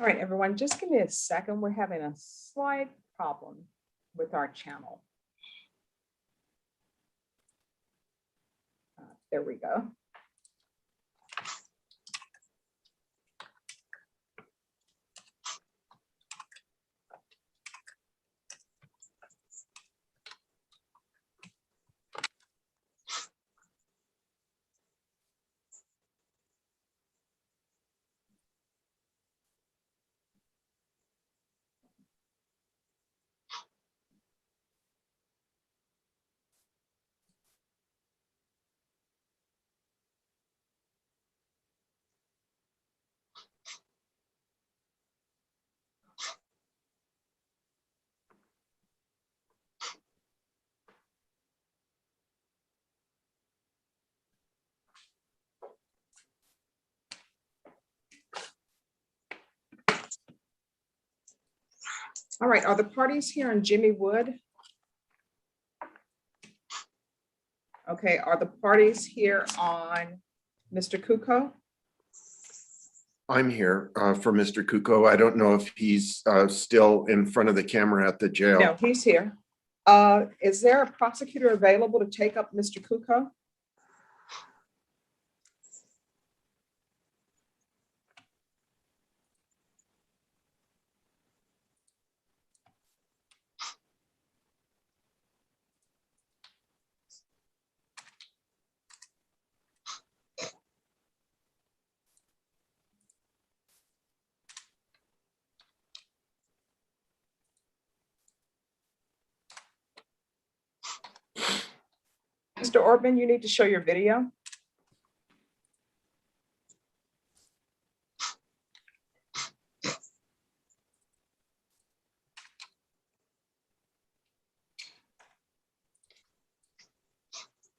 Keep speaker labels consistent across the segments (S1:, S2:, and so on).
S1: All right, everyone, just give me a second. We're having a slight problem with our channel. There we go. All right, are the parties here on Jimmy Wood? Okay, are the parties here on Mr. Cucco?
S2: I'm here for Mr. Cucco. I don't know if he's still in front of the camera at the jail.
S1: No, he's here. Is there a prosecutor available to take up Mr. Cucco? Mr. Ortman, you need to show your video.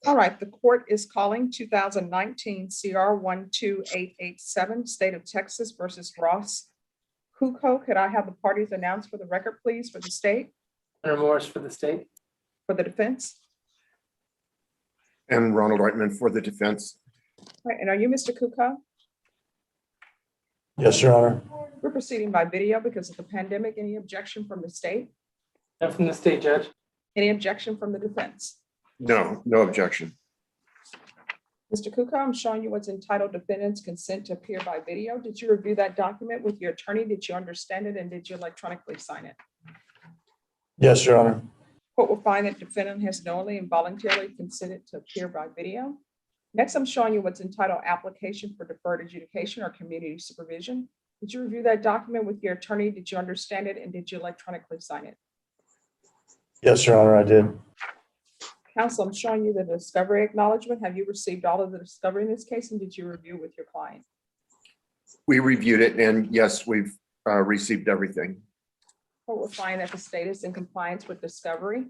S1: All right, the court is calling 2019 CR 12887, State of Texas versus Ross Cucco. Could I have the parties announced for the record, please, for the state,
S3: Senator Morris for the state.
S1: for the defense?
S2: And Ronald Reitman for the defense.
S1: All right, and are you Mr. Cucco?
S4: Yes, Your Honor.
S1: We're proceeding by video because of the pandemic. Any objection from the state?
S3: And from the state, Judge.
S1: Any objection from the defense?
S2: No objection.
S1: Mr. Cucco, I'm showing you what's entitled Defendant's Consent to Appear by Video. Did you review that document with your attorney? Did you understand it, and did you electronically sign it?
S4: Yes, Your Honor.
S1: Court will find that defendant has knowingly and voluntarily consented to appear by video. Next, I'm showing you what's entitled Application for Deferred Adjudication or Community Supervision. Did you review that document with your attorney? Did you understand it, and did you electronically sign it?
S4: Yes, Your Honor, I did.
S1: Counsel, I'm showing you the discovery acknowledgement. Have you received all of the discovery in this case, and did you review with your client?
S2: We reviewed it, and yes, we've received everything.
S1: Court will find that the state is in compliance with discovery.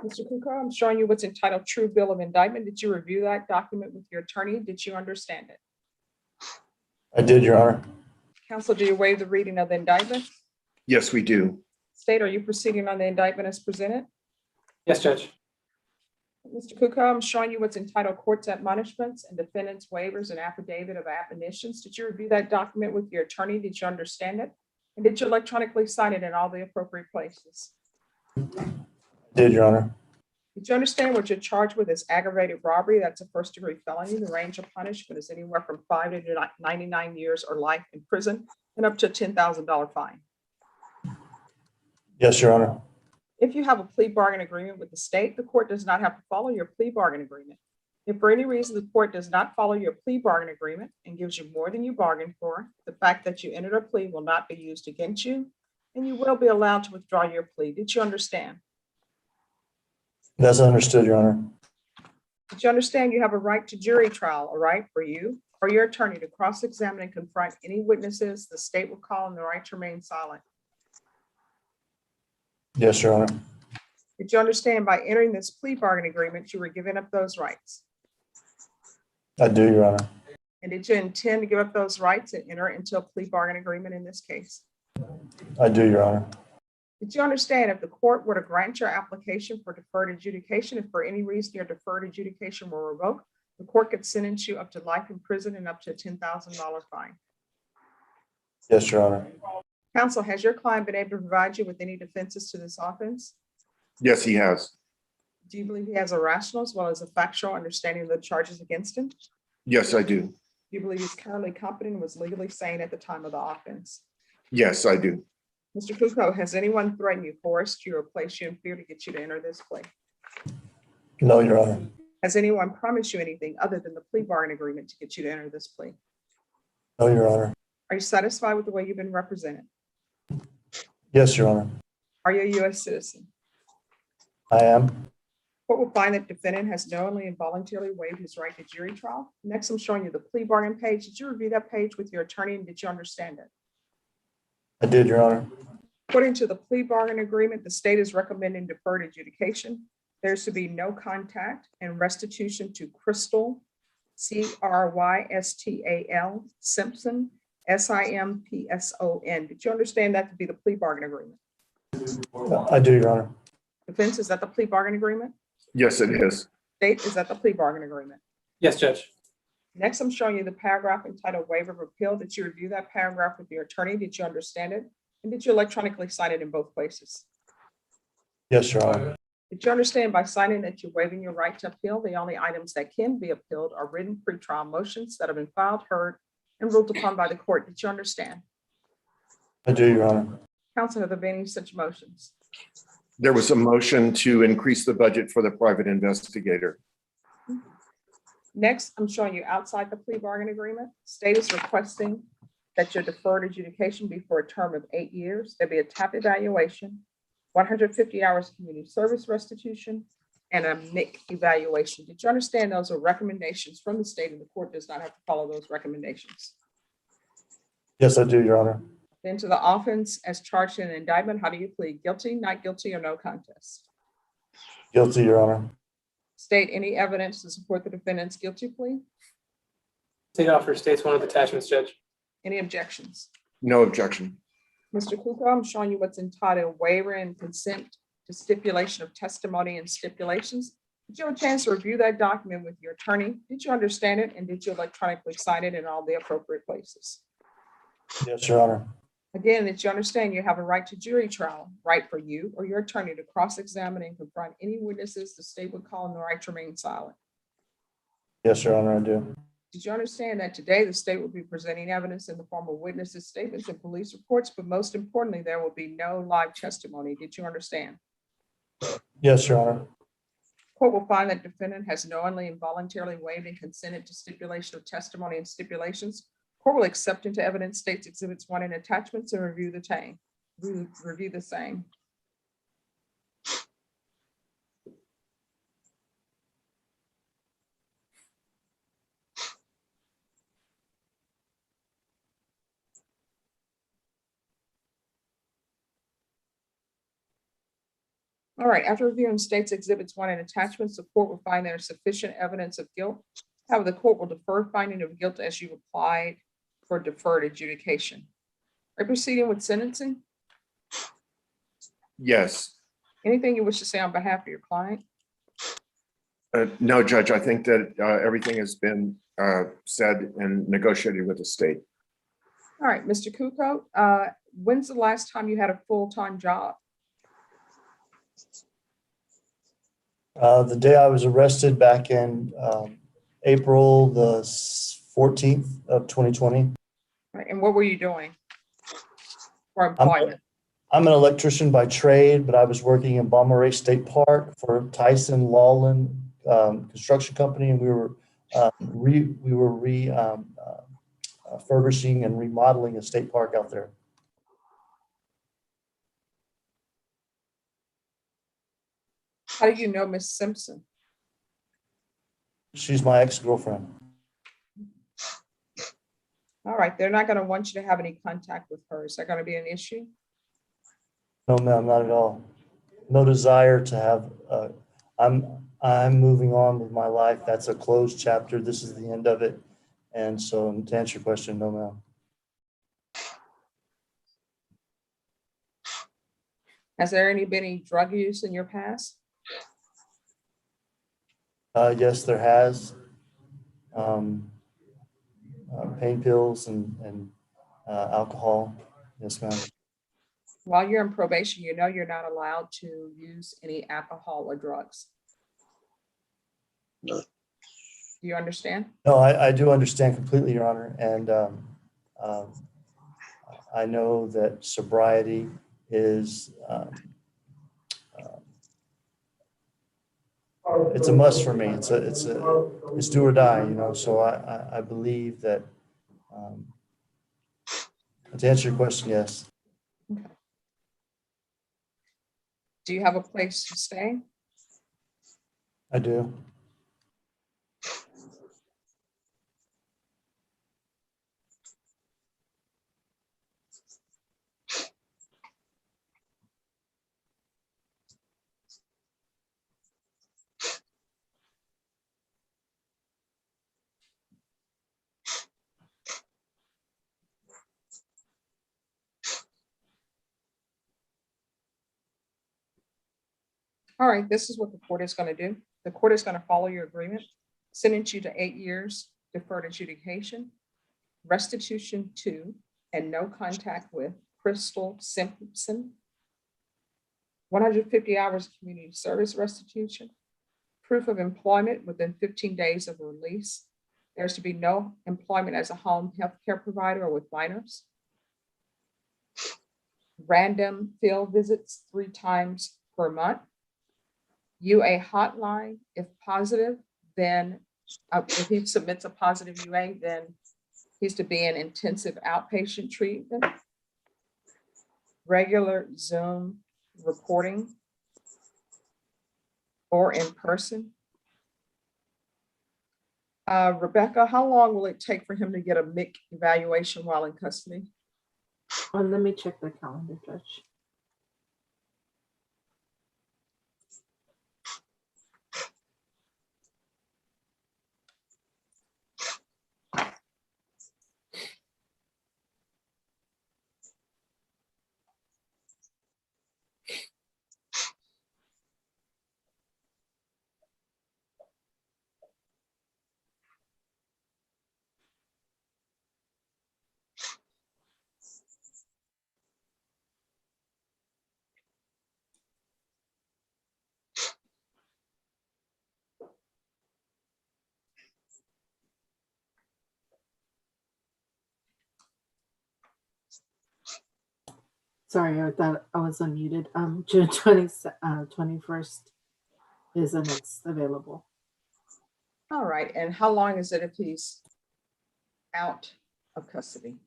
S1: Mr. Cucco, I'm showing you what's entitled True Bill of Indictment. Did you review that document with your attorney? Did you understand it?
S4: I did, Your Honor.
S1: Counsel, do you waive the reading of the indictment?
S2: Yes, we do.
S1: State, are you proceeding on the indictment as presented?
S3: Yes, Judge.
S1: Mr. Cucco, I'm showing you what's entitled Court's Admonishments and Defendant's Waivers and Affidavit of Admonitions. Did you review that document with your attorney? Did you understand it? And did you electronically sign it in all the appropriate places?
S4: I did, Your Honor.
S1: Did you understand what you're charged with is aggravated robbery? That's a first-degree felony. The range of punishment is anywhere from 5 to 99 years or life in prison and up to a $10,000 fine.
S4: Yes, Your Honor.
S1: If you have a plea bargain agreement with the state, the court does not have to follow your plea bargain agreement. If for any reason the court does not follow your plea bargain agreement and gives you more than you bargained for, the fact that you entered a plea will not be used against you, and you will be allowed to withdraw your plea. Did you understand?
S4: That's understood, Your Honor.
S1: Did you understand you have a right to jury trial, a right for you or your attorney to cross-examine and confront any witnesses the state will call and the right to remain silent?
S4: Yes, Your Honor.
S1: Did you understand by entering this plea bargain agreement, you were giving up those rights?
S4: I do, Your Honor.
S1: And did you intend to give up those rights and enter into a plea bargain agreement in this case?
S4: I do, Your Honor.
S1: Did you understand if the court were to grant your application for deferred adjudication, if for any reason your deferred adjudication were revoked, the court could sentence you up to life in prison and up to a $10,000 fine?
S4: Yes, Your Honor.
S1: Counsel, has your client been able to provide you with any defenses to this offense?
S2: Yes, he has.
S1: Do you believe he has a rational as well as a factual understanding of the charges against him? Do
S2: Yes, I do.
S1: you believe he's currently competent and was legally sane at the time of the offense?
S2: Yes, I do.
S1: Mr. Cucco, has anyone threatened you, coerced you, or placed you in fear to get you to enter this plea?
S4: No, Your Honor.
S1: Has anyone promised you anything other than the plea bargain agreement to get you to enter this plea?
S4: No, Your Honor.
S1: Are you satisfied with the way you've been represented?
S4: Yes, Your Honor.
S1: Are you a U.S. citizen?
S4: I am.
S1: Court will find that defendant has knowingly and voluntarily waived his right to jury trial. Next, I'm showing you the plea bargain page. Did you review that page with your attorney and did you understand it?
S4: I did, Your Honor.
S1: According to the plea bargain agreement, the state is recommending deferred adjudication. There's to be no contact and restitution to Crystal, Crystal, Simpson, Simpson. Did you understand that to be the plea bargain agreement?
S4: I do, Your Honor.
S1: Defense, is that the plea bargain agreement?
S2: Yes, it is.
S1: State, is that the plea bargain agreement?
S3: Yes, Judge.
S1: Next, I'm showing you the paragraph entitled waiver of appeal. Did you review that paragraph with your attorney? Did you understand it? And did you electronically sign it in both places?
S4: Yes, Your Honor.
S1: Did you understand by signing that you're waiving your right to appeal? The only items that can be appealed are written pretrial motions that have been filed, heard, and ruled upon by the court. Did you understand?
S4: I do, Your Honor.
S1: Counsel, have there been any such motions?
S2: There was a motion to increase the budget for the private investigator.
S1: Next, I'm showing you outside the plea bargain agreement. State is requesting that your deferred adjudication be for a term of 8 years. There'll be a TAP evaluation, 150 hours community service restitution, and a MIC evaluation. Did you understand those are recommendations from the state and the court does not have to follow those recommendations?
S4: Yes, I do, Your Honor.
S1: Then to the offense as charged in an indictment, how do you plead? Guilty, not guilty, or no contest?
S4: Guilty, Your Honor.
S1: State any evidence to support the defendant's guilty plea?
S3: State offer states one of the attachments, Judge.
S1: Any objections?
S2: No objection.
S1: Mr. Cucco, I'm showing you what's entitled waiver and consent to stipulation of testimony and stipulations. Did you have a chance to review that document with your attorney? Did you understand it? And did you electronically sign it in all the appropriate places?
S4: Yes, Your Honor.
S1: Again, did you understand you have a right to jury trial, right for you or your attorney to cross-examine and confront any witnesses the state would call on the right to remain silent?
S4: Yes, Your Honor, I do.
S1: Did you understand that today the state will be presenting evidence in the form of witnesses' statements and police reports, but most importantly, there will be no live testimony? Did you understand?
S4: Yes, Your Honor.
S1: Court will find that defendant has knowingly and voluntarily waived and consented to stipulation of testimony and stipulations. Court will accept into evidence states exhibits 1 and attachments and review the same. All right, after reviewing states exhibits 1 and attachments, the court will find there is sufficient evidence of guilt. However, the court will defer finding of guilt as you applied for deferred adjudication. Are you proceeding with sentencing?
S2: Yes.
S1: Anything you wish to say on behalf of your client?
S2: No, Judge, I think that everything has been said and negotiated with the state.
S1: All right, Mr. Cucco, when's the last time you had a full-time job?
S4: The day I was arrested back in April the 14th of 2020.
S1: Right, and what were you doing for employment?
S4: I'm an electrician by trade, but I was working in Bomberay State Park for Tyson Lawland Construction Company, and we were refurbishing and remodeling a state park out there.
S1: How do you know Miss Simpson?
S4: She's my ex-girlfriend.
S1: All right, they're not going to want you to have any contact with her. Is that going to be an issue?
S4: No, ma'am, not at all. No desire to have. I'm moving on with my life. That's a closed chapter. This is the end of it. And so, to answer your question, no, ma'am.
S1: Has there been any drug use in your past?
S4: Yes, there has. Pain pills and alcohol. Yes, ma'am.
S1: While you're in probation, you know you're not allowed to use any alcohol or drugs. Do you understand?
S4: No, I do understand completely, Your Honor. And um, I know that sobriety is, it's a must for me. It's do or die, you know, so I believe that, to answer your question, yes,
S1: Do you have a place to stay?
S4: I do.
S1: All right, this is what the court is going to do. The court is going to follow your agreement, sentence you to 8 years deferred adjudication, restitution to, and no contact with Crystal Simpson, 150 hours of community service restitution, proof of employment within 15 days of release. There's to be no employment as a home health care provider or with minors. Random field visits 3 times per month. UA hotline, if positive, then if he submits a positive UA, then he's to be in intensive outpatient treatment. Regular Zoom reporting or in person. Rebecca, how long will it take for him to get a MIC evaluation while in custody?
S5: Let me check the calendar, Judge. Sorry, I thought I was unmuted. June 21st is the next available.
S1: All right, and how long is it if he's out of custody?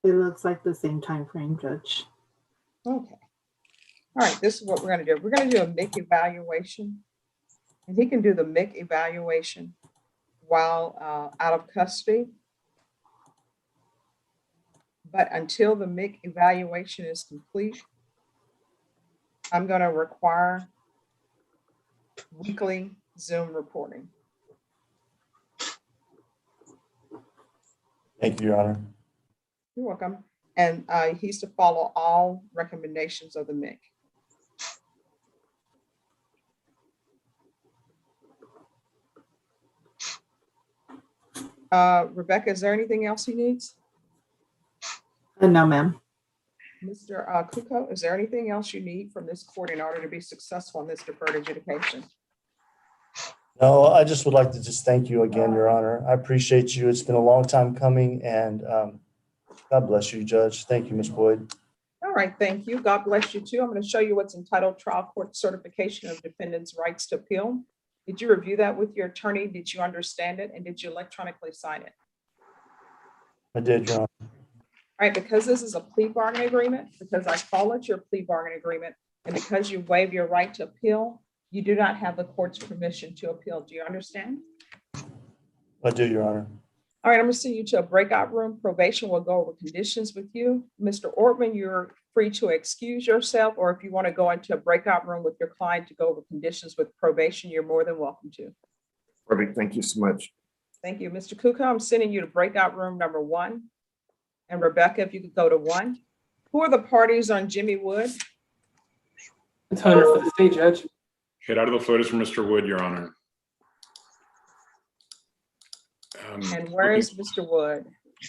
S5: It looks like the same time frame, Judge.
S1: Okay. All right, this is what we're going to do. We're going to do a MIC evaluation. And he can do the MIC evaluation while out of custody. But until the MIC evaluation is complete, I'm going to require weekly Zoom reporting.
S4: Thank you, Your Honor.
S1: You're welcome. And he's to follow all recommendations of the MIC. Rebecca, is there anything else he needs?
S5: No, ma'am.
S1: Mr. Cucco, is there anything else you need from this court in order to be successful in this deferred adjudication?
S4: No, I just would like to just thank you again, Your Honor. I appreciate you. It's been a long time coming, and God bless you, Judge. Thank you, Ms. Boyd.
S1: All right, thank you. God bless you too. I'm going to show you what's entitled Trial Court Certification of Defendant's Rights to Appeal. Did you review that with your attorney? Did you understand it? And did you electronically sign it?
S4: I did, Your Honor.
S1: All right, because this is a plea bargain agreement, because I call it your plea bargain agreement, and because you waive your right to appeal, you do not have the court's permission to appeal. Do you understand?
S4: I do, Your Honor.
S1: All right, I'm going to send you to a breakout room. Probation will go over conditions with you. Mr. Ortman, you're free to excuse yourself, or if you want to go into a breakout room with your client to go over conditions with probation, you're more than welcome to.
S2: Perfect. Thank you so much.
S1: Thank you. Mr. Cucco, I'm sending you to breakout room number 1. And Rebecca, if you could go to 1. Who are the parties on Jimmy Wood?
S3: It's Hunter for the state, Judge.
S6: Hit out of the footage from Mr. Wood, Your Honor.
S1: And where is Mr. Wood?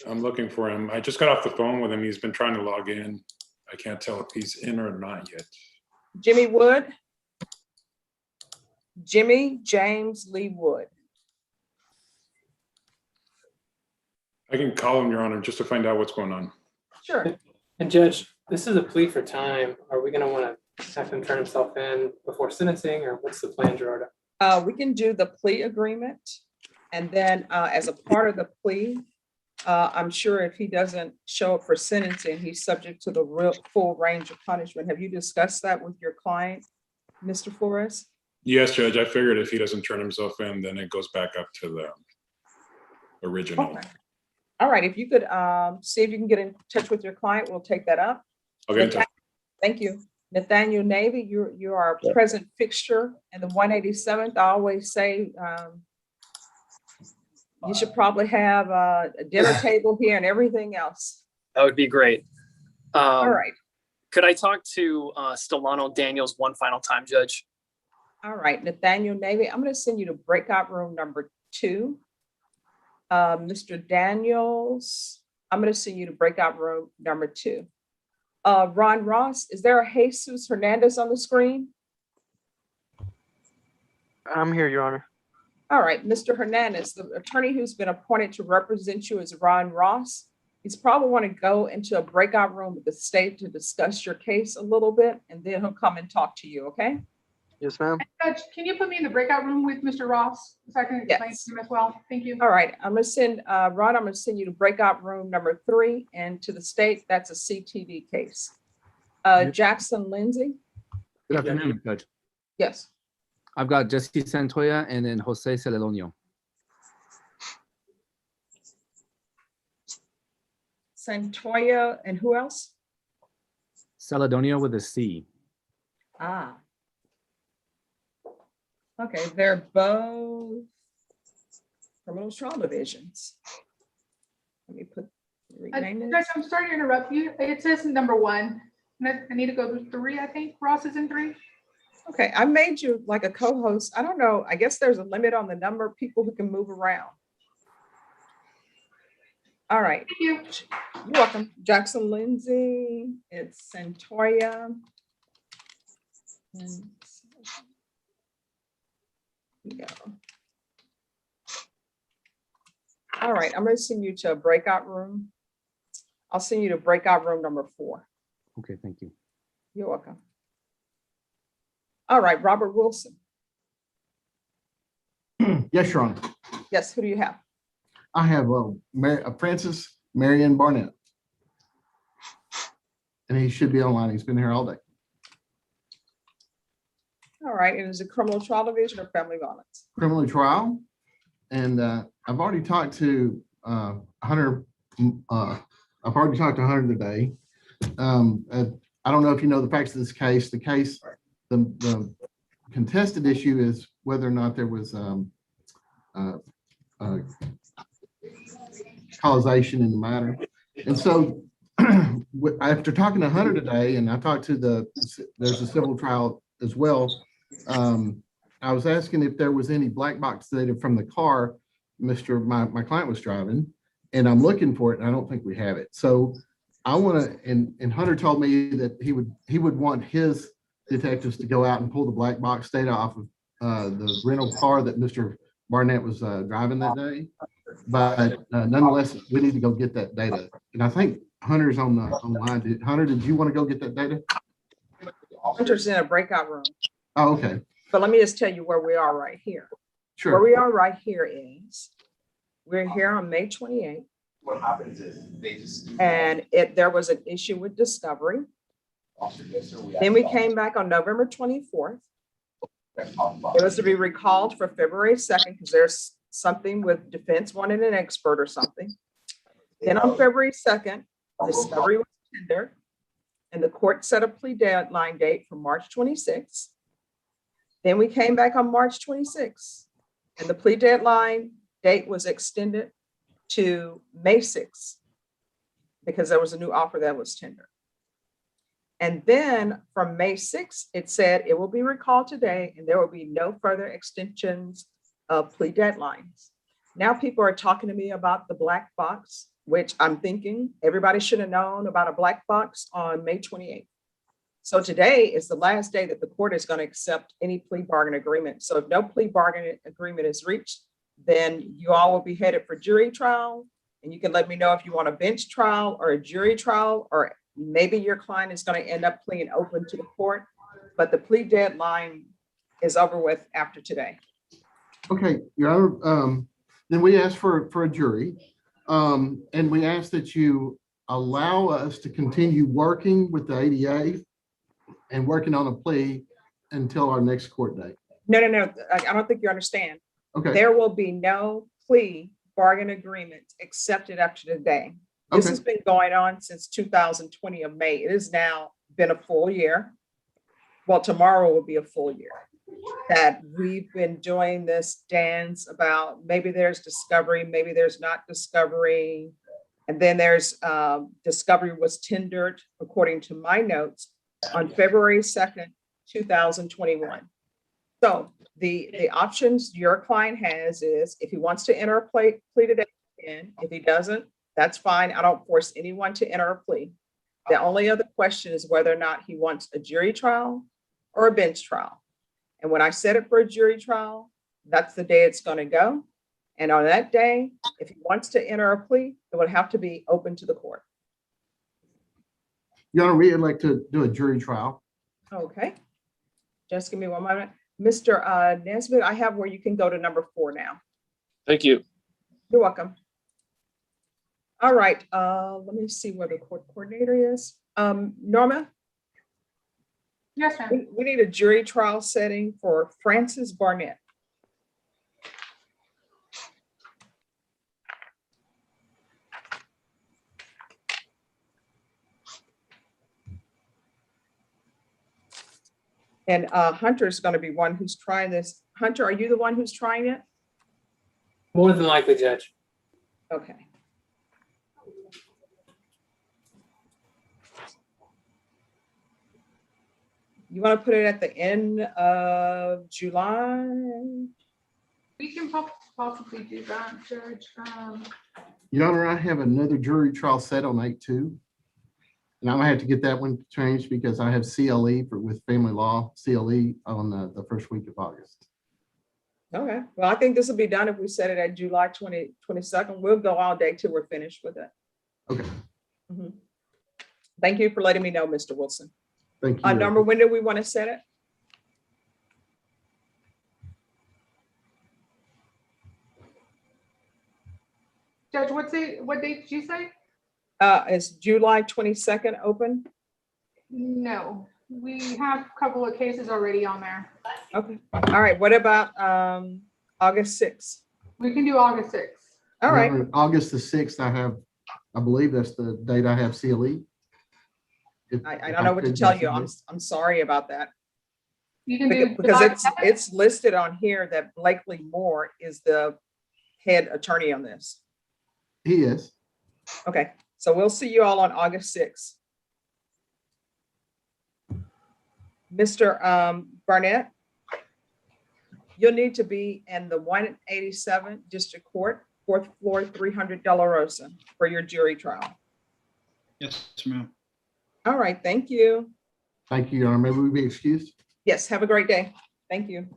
S6: I'm looking for him. I just got off the phone with him. He's been trying to log in. I can't tell if he's in or not yet.
S1: Jimmy Wood? Jimmy James Lee Wood.
S6: I can call him, Your Honor, just to find out what's going on.
S1: Sure.
S3: And Judge, this is a plea for time. Are we gonna wanna have him turn himself in before sentencing, or what's the plan, Gerardo?
S1: We can do the plea agreement. And then as a part of the plea, I'm sure if he doesn't show up for sentencing, he's subject to the full range of punishment. Have you discussed that with your client, Mr. Flores?
S6: Yes, Judge, I figured if he doesn't turn himself in, then it goes back up to the original.
S1: Okay. All right, if you could see if you can get in touch with your client, we'll take that up.
S6: Okay,
S1: Thank you. Nathaniel Navy, you are a present fixture in the 187th. I always say you should probably have a dinner table here and everything else.
S7: That would be great.
S1: All right.
S7: Could I talk to Stellano Daniels one final time, Judge?
S1: All right, Nathaniel Navy, I'm going to send you to breakout room number 2. Mr. Daniels, I'm going to send you to breakout room number 2. Ron Ross, is there a Jesus Hernandez on the screen?
S8: I'm here, Your Honor.
S1: All right, Mr. Hernandez, the attorney who's been appointed to represent you is Ron Ross. He's probably want to go into a breakout room with the state to discuss your case a little bit, and then he'll come and talk to you, okay?
S8: Yes, ma'am.
S9: Judge, can you put me in the breakout room with Mr. Ross so I can explain
S1: Yes.
S9: to him as well? Thank you.
S1: All right, I'm gonna send, Ron, I'm gonna send you to breakout room number 3, and to the state, that's a CTV case. Jackson Lindsay,
S10: Good afternoon, Judge.
S1: yes.
S10: I've got Jesse Santoya and then Jose Celedonio.
S1: Santoya, and who else?
S10: Celedonio with a C.
S1: Ah. Okay, they're both criminal trial divisions. Let me put, rename
S9: Judge,
S1: this.
S9: I'm sorry to interrupt you. It says number 1. And I need to go to 3, I think. Ross is in 3.
S1: Okay, I made you like a co-host. I don't know. I guess there's a limit on the number of people who can move around. All right.
S9: Thank you.
S1: You're welcome. Jackson Lindsay, it's Santoya. And here we go. All right, I'm going to send you to a breakout room. I'll send you to breakout room number 4.
S10: Okay, thank you.
S1: You're welcome. All right, Robert Wilson.
S11: Yes, Your Honor.
S1: Yes, who do you have?
S11: I have Francis Marion Barnett. And he should be online. He's been here all day.
S1: All right, and is it criminal trial division or family violence?
S11: Criminal trial. And I've already talked to Hunter. I've already talked to Hunter today. I don't know if you know the facts of this case. The case, the contested issue is whether or not there was causation in the matter. And so after talking to Hunter today, and I talked to there's a civil trial as well. I was asking if there was any black box data from the car my client was driving, and I'm looking for it, and I don't think we have it. So I want to, and Hunter told me that he would want his detectives to go out and pull the black box data off of the rental car that Mr. Barnett was driving that day. But nonetheless, we need to go get that data. And I think Hunter's on the line. Hunter, did you want to go get that data?
S1: Hunter's in a breakout room.
S11: Oh, okay.
S1: But let me just tell you where we are right here.
S11: Sure.
S1: Where we are right here is, we're here on May 28th.
S12: What happens is they just.
S1: And there was an issue with discovery. Then we came back on November 24th. It was to be recalled for February 2nd because there's something with defense wanted an expert or something. Then on February 2nd, discovery was tendered and the court set a plea deadline date for March 26th. Then we came back on March 26th and the plea deadline date was extended to May 6th because there was a new offer that was tendered. And then from May 6th, it said it will be recalled today and there will be no further extensions of plea deadlines. Now people are talking to me about the black box, which I'm thinking everybody should have known about a black box on May 28th. So today is the last day that the court is going to accept any plea bargain agreement. So if no plea bargain agreement is reached, then you all will be headed for jury trial. And you can let me know if you want a bench trial or a jury trial, or maybe your client is going to end up pleading open to the court. But the plea deadline is over with after today.
S11: Okay, Your Honor, then we asked for a jury. And we ask that you allow us to continue working with the ADA and working on a plea until our next court date.
S1: No. I don't think you understand.
S11: Okay.
S1: There will be no plea bargain agreement accepted after today. This
S11: Okay.
S1: has been going on since 2020 of May. It has now been a full year. Well, tomorrow will be a full year that we've been doing this dance about maybe there's discovery, maybe there's not discovery. And then there's discovery was tendered, according to my notes, on February 2nd, 2021. So the options your client has is if he wants to enter a plea today, and if he doesn't, that's fine. I don't force anyone to enter a plea. The only other question is whether or not he wants a jury trial or a bench trial. And when I set it for a jury trial, that's the day it's going to go. And on that day, if he wants to enter a plea, it would have to be open to the court.
S11: Your Honor, we'd like to do a jury trial.
S1: Okay. Just give me one moment. Mr. Nesbitt, I have where you can go to number 4 now.
S7: Thank you.
S1: You're welcome. All right. Let me see where the court coordinator is. Norma?
S9: Yes, ma'am.
S1: We need a jury trial setting for Francis Barnett. And Hunter is going to be one who's trying this. Hunter, are you the one who's trying it?
S3: More than likely, Judge.
S1: Okay. You want to put it at the end of July?
S9: We can possibly do that, Judge.
S11: Your Honor, I have another jury trial set on 8/2. And I'm gonna have to get that one changed because I have CLE with family law, CLE on the first week of August.
S1: Okay, well, I think this will be done if we set it at July 22nd. We'll go all day till we're finished with it.
S11: Okay,
S1: Mhm. Thank you for letting me know, Mr. Wilson.
S11: thank you.
S1: Norma, when do we want to set it?
S9: Judge, what date did you say?
S1: Is July 22nd open?
S9: No, we have a couple of cases already on there.
S1: Okay, all right, what about August 6th?
S9: We can do August 6th.
S1: All
S11: Your
S1: right,
S11: Honor, August the 6th, I believe that's the date I have CLE.
S1: I don't know what to tell you. I'm sorry about that.
S9: You can do
S1: Because
S9: July
S1: it's listed on here that Blakely Moore is the head attorney on this.
S11: He is.
S1: Okay, so we'll see you all on August 6th. Mr. Barnett, you'll need to be in the 187 District Court, 4th floor, 300 Dolorosa for your jury trial.
S13: Yes, ma'am.
S1: All right, thank you.
S11: Thank you, Your Honor. Maybe we be excused?
S1: Yes, have a great day. Thank you.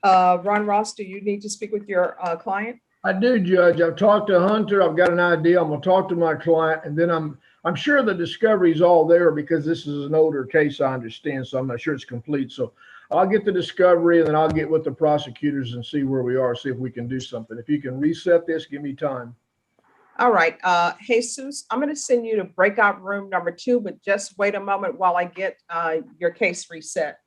S1: Ron Ross, do you need to speak with your client?
S14: I do, Judge. I've talked to Hunter. I've got an idea. I'm gonna talk to my client, and then I'm sure the discovery is all there because this is an older case, I understand, so I'm not sure it's complete. So I'll get the discovery and then I'll get with the prosecutors and see where we are, see if we can do something. If you can reset this, give me time.
S1: All right, Jesus, I'm gonna send you to breakout room number 2, but just wait a moment while I get your case reset.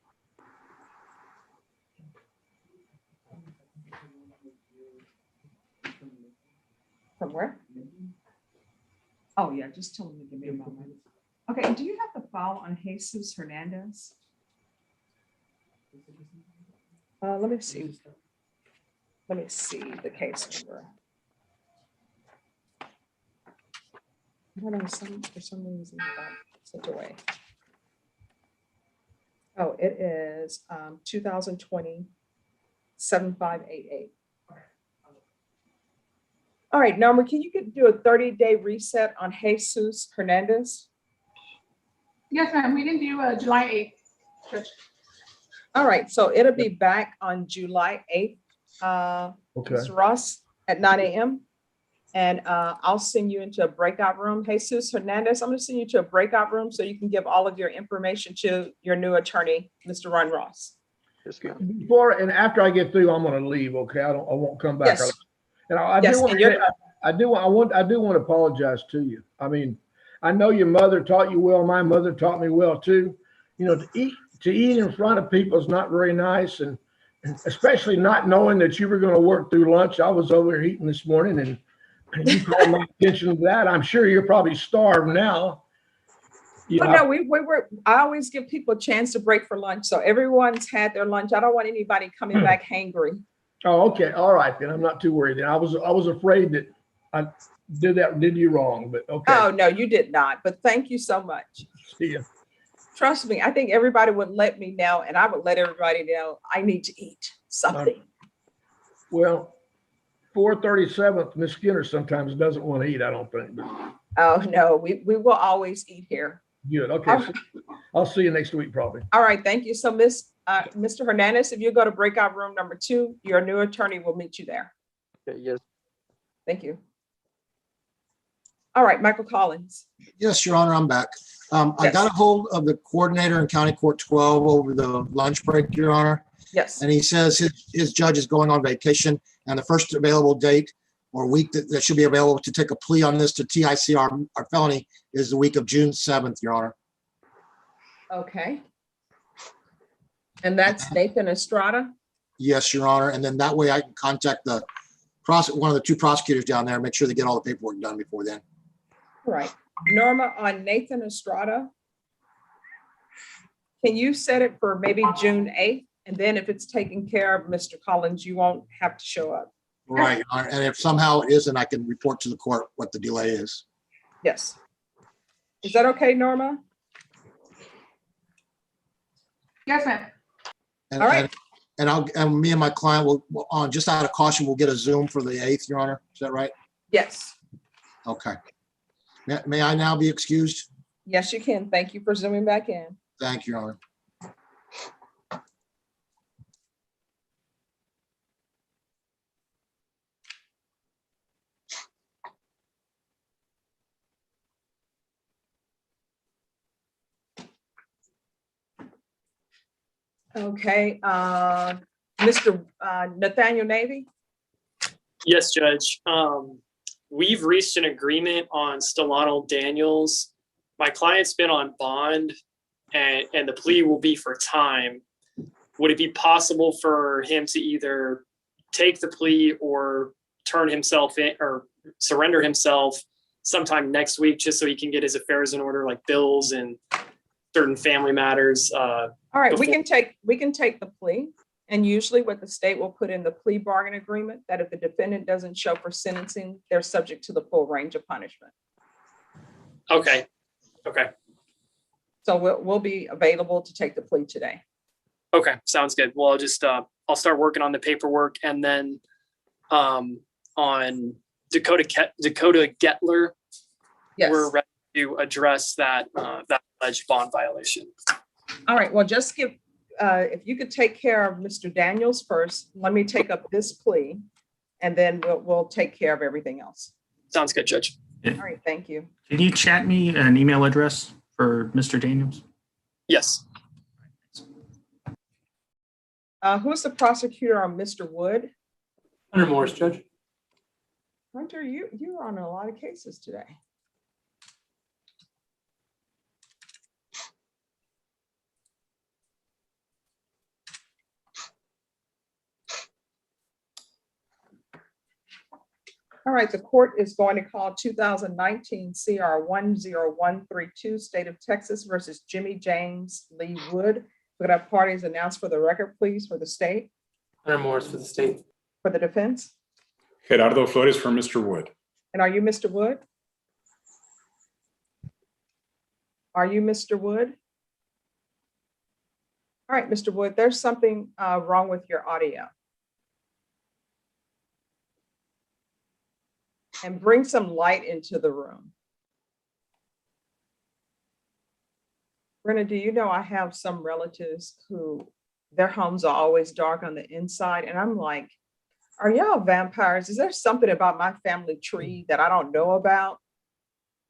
S1: From where? Oh, yeah, just tell them to give me a moment. Okay, and do you have the file on Jesus Hernandez? Let me see. Let me see the case number. Hold on, for some reason, it got sent away. Oh, it is 2020-7588. All right, Norma, can you do a 30-day reset on Jesus Hernandez?
S9: Yes, ma'am. We can do July 8th. Judge.
S1: All right, so it'll be back on July 8th.
S14: Okay.
S1: Mr. Ross at 9 a.m. And I'll send you into a breakout room. Jesus Hernandez, I'm going to send you to a breakout room so you can give all of your information to your new attorney, Mr. Ron Ross.
S8: Yes, ma'am.
S14: Before and after I get through, I'm going to leave. Okay, I won't come back.
S1: Yes.
S14: And I
S1: Yes,
S14: do want
S1: and
S14: to,
S1: you're-
S14: I do want to apologize to you. I mean, I know your mother taught you well. My mother taught me well too. You know, to eat in front of people is not very nice, and especially not knowing that you were going to work through lunch. I was over here eating this morning, and you called my attention to that. I'm sure you're probably starved now.
S1: But no, we were. I always give people a chance to break for lunch, so everyone's had their lunch. I don't want anybody coming back hangry.
S14: Oh, okay. All right, then I'm not too worried. Then I was afraid that I did you wrong, but okay.
S1: Oh no, you did not. But thank you so much.
S14: See ya.
S1: Trust me, I think everybody would let me know, and I would let everybody know I need to eat something.
S14: Well, 437th, Miss Skinner sometimes doesn't want to eat, I don't think. But
S1: Oh no, we will always eat here.
S14: good. Okay. So I'll see you next week probably.
S1: All right, thank you. So Mr. Hernandez, if you go to breakout room number 2, your new attorney will meet you there.
S8: Okay, yes.
S1: Thank you. All right, Michael Collins.
S15: Yes, Your Honor, I'm back. I got a hold of the coordinator in County Court 12 over the lunch break, Your Honor.
S1: Yes.
S15: And he says his judge is going on vacation, and the first available date or week that should be available to take a plea on this to TIC, our felony, is the week of June 7th, Your Honor.
S1: Okay. And that's Nathan Estrada?
S15: Yes, Your Honor. And then that way I can contact one of the 2 prosecutors down there and make sure they get all the paperwork done before then.
S1: All right. Norma, on Nathan Estrada, can you set it for maybe June 8th? And then if it's taken care of, Mr. Collins, you won't have to show up.
S15: Right, Your Honor. And if somehow it isn't, I can report to the court what the delay is.
S1: Yes. Is that okay, Norma?
S9: Yes, ma'am.
S15: And,
S1: All right.
S15: and me and my client will, on just out of caution, we'll get a Zoom for the 8th, Your Honor. Is that right?
S1: Yes.
S15: Okay. May I now be excused?
S1: Yes, you can. Thank you for zooming back in.
S15: Thank you, Your Honor.
S1: Okay, Mr. Nathaniel Navy?
S7: Yes, Judge. We've reached an agreement on Stellano Daniels. My client's been on bond and the plea will be for time. Would it be possible for him to either take the plea or turn himself in or surrender himself sometime next week just so he can get his affairs in order, like bills and certain family matters?
S1: All right, we can take the plea. And usually what the state will put in the plea bargain agreement, that if the defendant doesn't show for sentencing, they're subject to the full range of punishment.
S7: Okay. Okay.
S1: So we'll be available to take the plea today.
S7: Okay. Sounds good. Well, I'll just, I'll start working on the paperwork, and then on Dakota Gettler,
S1: Yes.
S7: we're ready to address that alleged bond violation.
S1: All right, well, just give, if you could take care of Mr. Daniels first, let me take up this plea, and then we'll take care of everything else.
S7: Sounds good, Judge.
S1: All right, thank you.
S13: Can you chat me an email address for Mr. Daniels?
S7: Yes.
S1: Who's the prosecutor on Mr. Wood?
S3: Hunter Morris, Judge.
S1: Hunter, you're on a lot of cases today. All right, the court is going to call 2019 CR 10132, State of Texas versus Jimmy James Lee Wood. We're gonna have parties announced for the record, please, for the state.
S3: Hunter Morris for the state.
S1: For the defense?
S6: Gerardo Flores for Mr. Wood.
S1: And are you Mr. Wood? Are you Mr. Wood? All right, Mr. Wood, there's something wrong with your audio. And bring some light into the room. Brenna, do you know I have some relatives who their homes are always dark on the inside? And I'm like, are y'all vampires? Is there something about my family tree that I don't know about?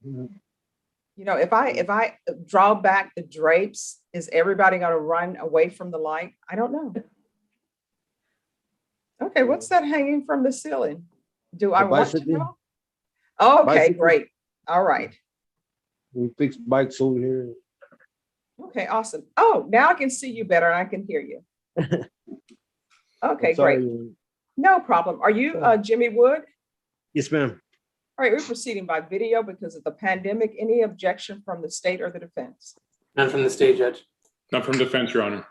S1: You know, if I draw back the drapes, is everybody gonna run away from the light? I don't know. Okay, what's that hanging from the ceiling? Do I want to know? Okay, great. All right.
S16: We fix bikes over here.
S1: Okay, awesome. Oh, now I can see you better and I can hear you. Okay, great. No problem. Are you Jimmy Wood?
S16: Yes, ma'am.
S1: All right, we're proceeding by video because of the pandemic. Any objection from the state or the defense?
S3: None from the state, Judge.
S6: None from defense, Your Honor.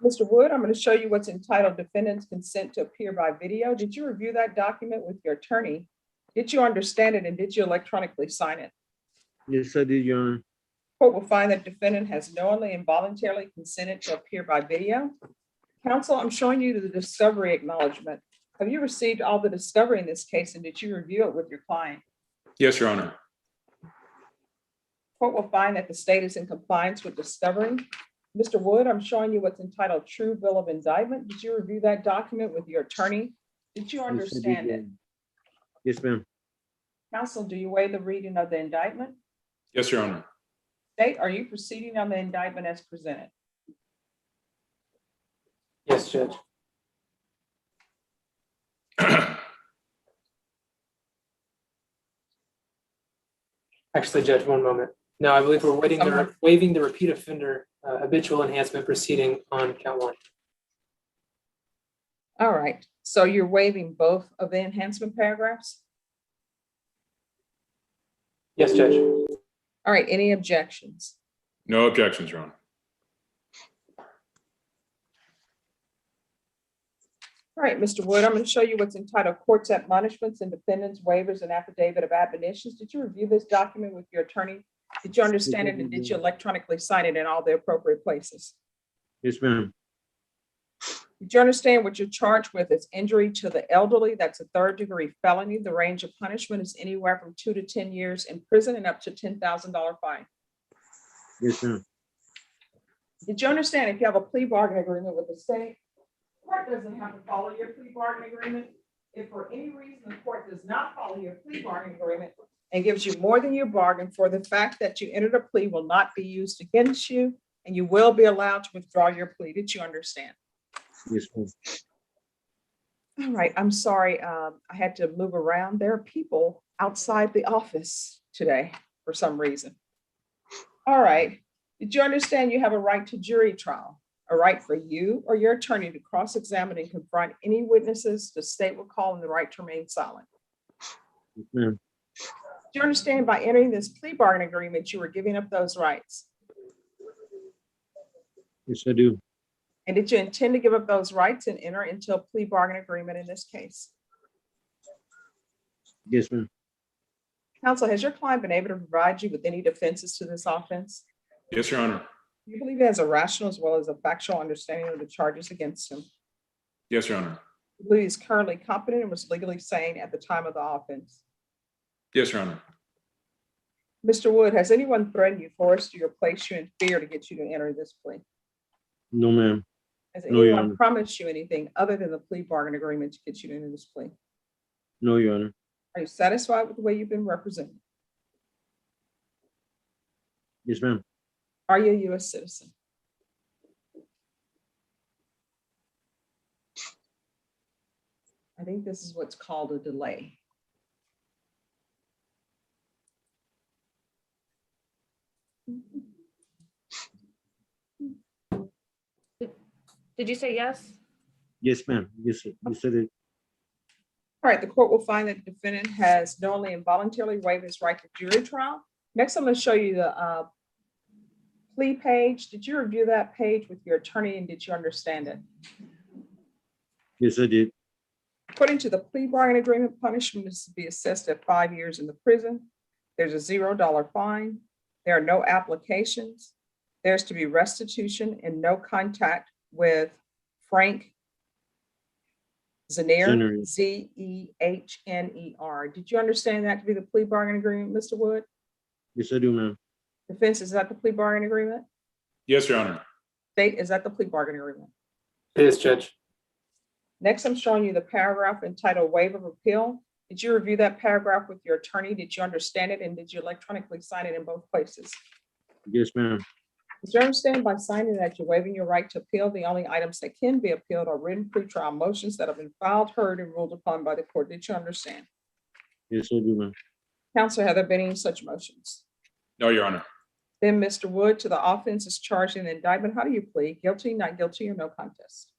S1: Mr. Wood, I'm going to show you what's entitled Defendant's Consent to Appear by Video. Did you review that document with your attorney? Did you understand it and did you electronically sign it?
S16: Yes, I did, Your Honor.
S1: Court will find that defendant has knowingly and voluntarily consented to appear by video. Counsel, I'm showing you the discovery acknowledgement. Have you received all the discovery in this case and did you review it with your client?
S6: Yes, Your Honor.
S1: Court will find that the state is in compliance with discovery. Mr. Wood, I'm showing you what's entitled True Bill of Indictment. Did you review that document with your attorney? Did you understand it?
S16: Yes, ma'am.
S1: Counsel, do you waive the reading of the indictment?
S6: Yes, Your Honor.
S1: State, are you proceeding on the indictment as presented?
S3: Yes, Judge. Actually, Judge, one moment. No, I believe we're waiving the repeat offender habitual enhancement proceeding on count one.
S1: All right, so you're waiving both of the enhancement paragraphs?
S3: Yes, Judge.
S1: All right, any objections?
S6: No objections, Your Honor.
S1: All right, Mr. Wood, I'm going to show you what's entitled Court's Admonishments and Defendants Waivers and Affidavit of Admonitions. Did you review this document with your attorney? Did you understand it and did you electronically sign it in all the appropriate places?
S16: Yes, ma'am.
S1: Did you understand what you're charged with is injury to the elderly? That's a third-degree felony. The range of punishment is anywhere from 2 to 10 years in prison and up to $10,000 fine.
S16: Yes, ma'am.
S1: Did you understand if you have a plea bargain agreement with the state, court doesn't have to follow your plea bargain agreement. If for any reason the court does not follow your plea bargain agreement and gives you more than you bargained for, the fact that you entered a plea will not be used against you and you will be allowed to withdraw your plea. Did you understand?
S16: Yes, ma'am.
S1: All right, I'm sorry. I had to move around. There are people outside the office today for some reason. All right. Did you understand you have a right to jury trial? A right for you or your attorney to cross-examine and confront any witnesses the state will call and the right to remain silent.
S16: Yes, ma'am.
S1: Do you understand by entering this plea bargain agreement, you were giving up those rights?
S16: Yes, I do.
S1: And did you intend to give up those rights and enter into a plea bargain agreement in this case?
S16: Yes, ma'am.
S1: Counsel, has your client been able to provide you with any defenses to this offense?
S6: Yes, Your Honor.
S1: Do you believe he has a rational as well as a factual understanding of the charges against him?
S6: Yes, Your Honor.
S1: Do you believe he's currently competent and was legally sane at the time of the offense?
S6: Yes, Your Honor.
S1: Mr. Wood, has anyone threatened you, forced you, or placed you in fear to get you to enter this plea?
S16: No, ma'am.
S1: Has
S16: No, Your
S1: anyone
S16: Honor.
S1: promised you anything other than the plea bargain agreement to get you to enter this plea?
S16: No, Your Honor.
S1: Are you satisfied with the way you've been represented?
S16: Yes, ma'am.
S1: Are you a U.S. citizen? I think this is what's called a delay.
S17: Did you say yes?
S16: Yes, ma'am. Yes, you said it.
S1: All right, the court will find that the defendant has knowingly and voluntarily waived his right to jury trial. Next, I'm going to show you the plea page. Did you review that page with your attorney and did you understand it?
S16: Yes, I did.
S1: According to the plea bargain agreement, punishment is to be assessed at 5 years in the prison. There's a $0 fine. There are no applications. There's to be restitution and no contact with Frank Zener,
S16: Zener.
S1: Zehner. Did you understand that to be the plea bargain agreement, Mr. Wood?
S16: Yes, I do, ma'am.
S1: Defense, is that the plea bargain agreement?
S6: Yes, Your Honor.
S1: State, is that the plea bargain agreement?
S3: It is, Judge.
S1: Next, I'm showing you the paragraph entitled Waiver of Appeal. Did you review that paragraph with your attorney? Did you understand it? And did you electronically sign it in both places?
S16: Yes, ma'am.
S1: Did you understand by signing that you're waiving your right to appeal? The only items that can be appealed are written pretrial motions that have been filed, heard, and ruled upon by the court. Did you understand?
S16: Yes, I do, ma'am.
S1: Counselor, have there been any such motions?
S6: No, Your Honor.
S1: Then, Mr. Wood, to the offenses charged in the indictment, how do you plead? Guilty, not guilty, or no contest?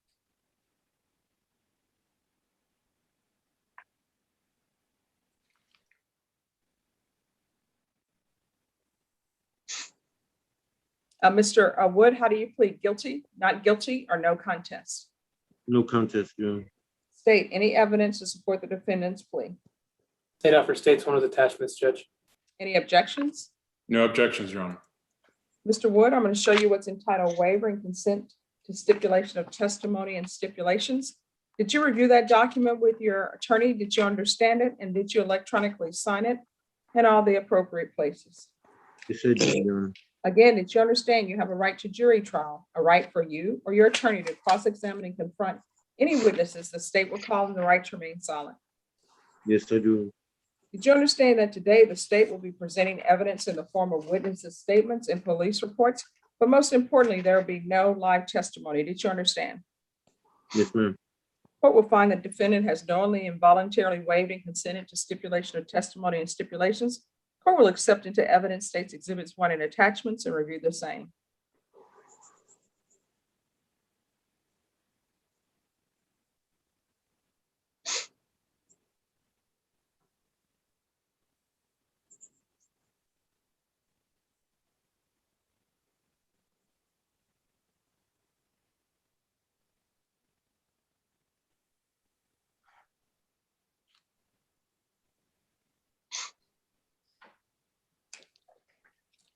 S1: Mr. Wood, how do you plead? Guilty, not guilty, or no contest?
S16: No contest, Your Honor.
S1: State, any evidence to support the defendant's plea?
S3: State offer states one of the attachments, Judge.
S1: Any objections?
S6: No objections, Your Honor.
S1: Mr. Wood, I'm going to show you what's entitled Waiver and Consent to Stipulation of Testimony and Stipulations. Did you review that document with your attorney? Did you understand it? And did you electronically sign it in all the appropriate places?
S16: Yes, I did, Your Honor.
S1: Again, did you understand you have a right to jury trial, a right for you or your attorney to cross-examine and confront any witnesses the state will call them the right to remain silent?
S16: Yes, I do.
S1: Did you understand that today the state will be presenting evidence in the form of witnesses' statements and police reports? But most importantly, there will be no live testimony. Did you understand?
S16: Yes, ma'am.
S1: Court will find that defendant has knowingly and voluntarily waived and consented to stipulation of testimony and stipulations. Court will accept into evidence states exhibits 1 and attachments and review the same.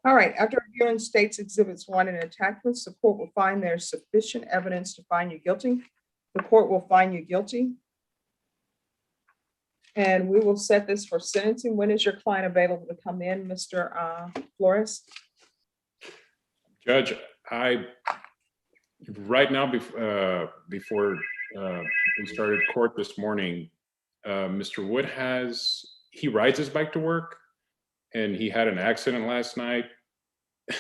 S1: All right, after reviewing states exhibits 1 and attachments, the court will find there's sufficient evidence to find you guilty. The court will find you guilty. And we will set this for sentencing. When is your client available to come in, Mr. Flores?
S6: Judge, right now, before we started court this morning, Mr. Wood he rides his bike to work, and he had an accident last night,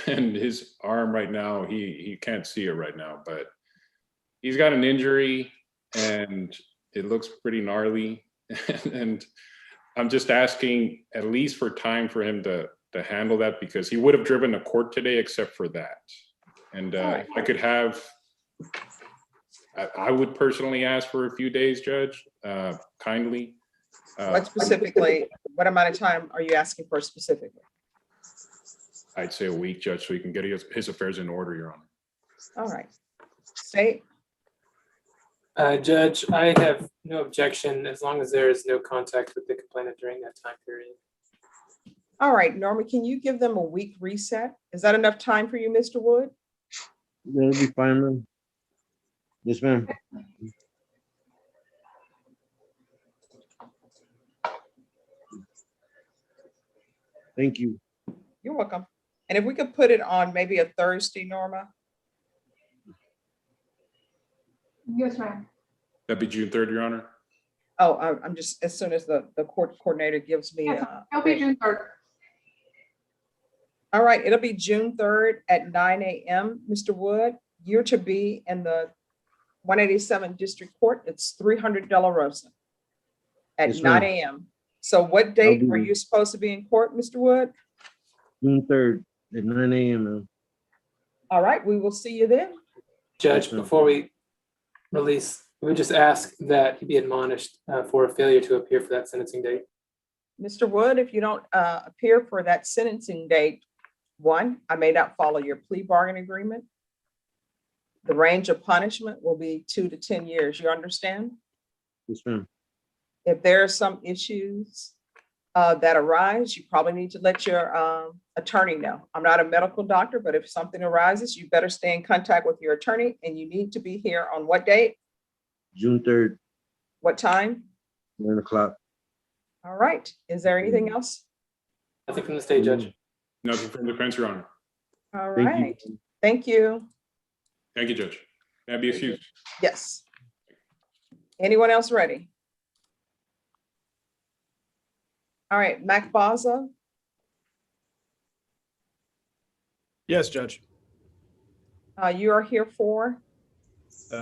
S6: and his arm right now, he can't see it right now, but he's got an injury and it looks pretty gnarly. And I'm just asking at least for time for him to handle that, because he would have driven to court today except for that. And if I could have, I would personally ask for a few days, Judge, kindly.
S1: What amount of time are you asking for specifically?
S6: I'd say a week, Judge, so he can get his affairs in order, Your Honor.
S1: All right. State.
S3: Judge, I have no objection as long as there is no contact with the complainant during that time period.
S1: All right, Norma, can you give them a week reset? Is that enough time for you, Mr. Wood?
S16: That'll be fine, ma'am. Yes, ma'am. Thank you.
S1: You're welcome. And if we could put it on maybe a Thursday, Norma?
S9: Yes, ma'am.
S6: That'd be June 3rd, Your Honor.
S1: Oh, I'm just, as soon as the court coordinator gives me.
S9: Yes, it'll be June 3rd.
S1: All right, it'll be June 3rd at 9 a.m. Mr. Wood, you're to be in the 187 District Court. It's 300 De La Rosa at
S16: Yes, ma'am.
S1: 9 a.m. So what date were you supposed to be in court, Mr. Wood?
S16: June 3rd at 9 a.m., ma'am.
S1: All right, we will see you then.
S3: Judge, before we release, we just ask that he be admonished for a failure to appear for that sentencing date.
S1: Mr. Wood, if you don't appear for that sentencing date, 1, I may not follow your plea bargain agreement. The range of punishment will be 2 to 10 years. You understand?
S16: Yes, ma'am.
S1: If there are some issues that arise, you probably need to let your attorney know. I'm not a medical doctor, but if something arises, you better stay in contact with your attorney, and you need to be here on what date?
S16: June 3rd,
S1: What time?
S16: 9 o'clock.
S1: All right. Is there anything else?
S3: Nothing from the state, Judge.
S6: Nothing from the defense, Your Honor.
S1: All
S16: Thank you.
S1: right. Thank you.
S6: Thank you, Judge. May I be excused?
S1: Yes. Anyone else ready? All right, Mac Baza,
S18: Yes, Judge.
S1: you are here for,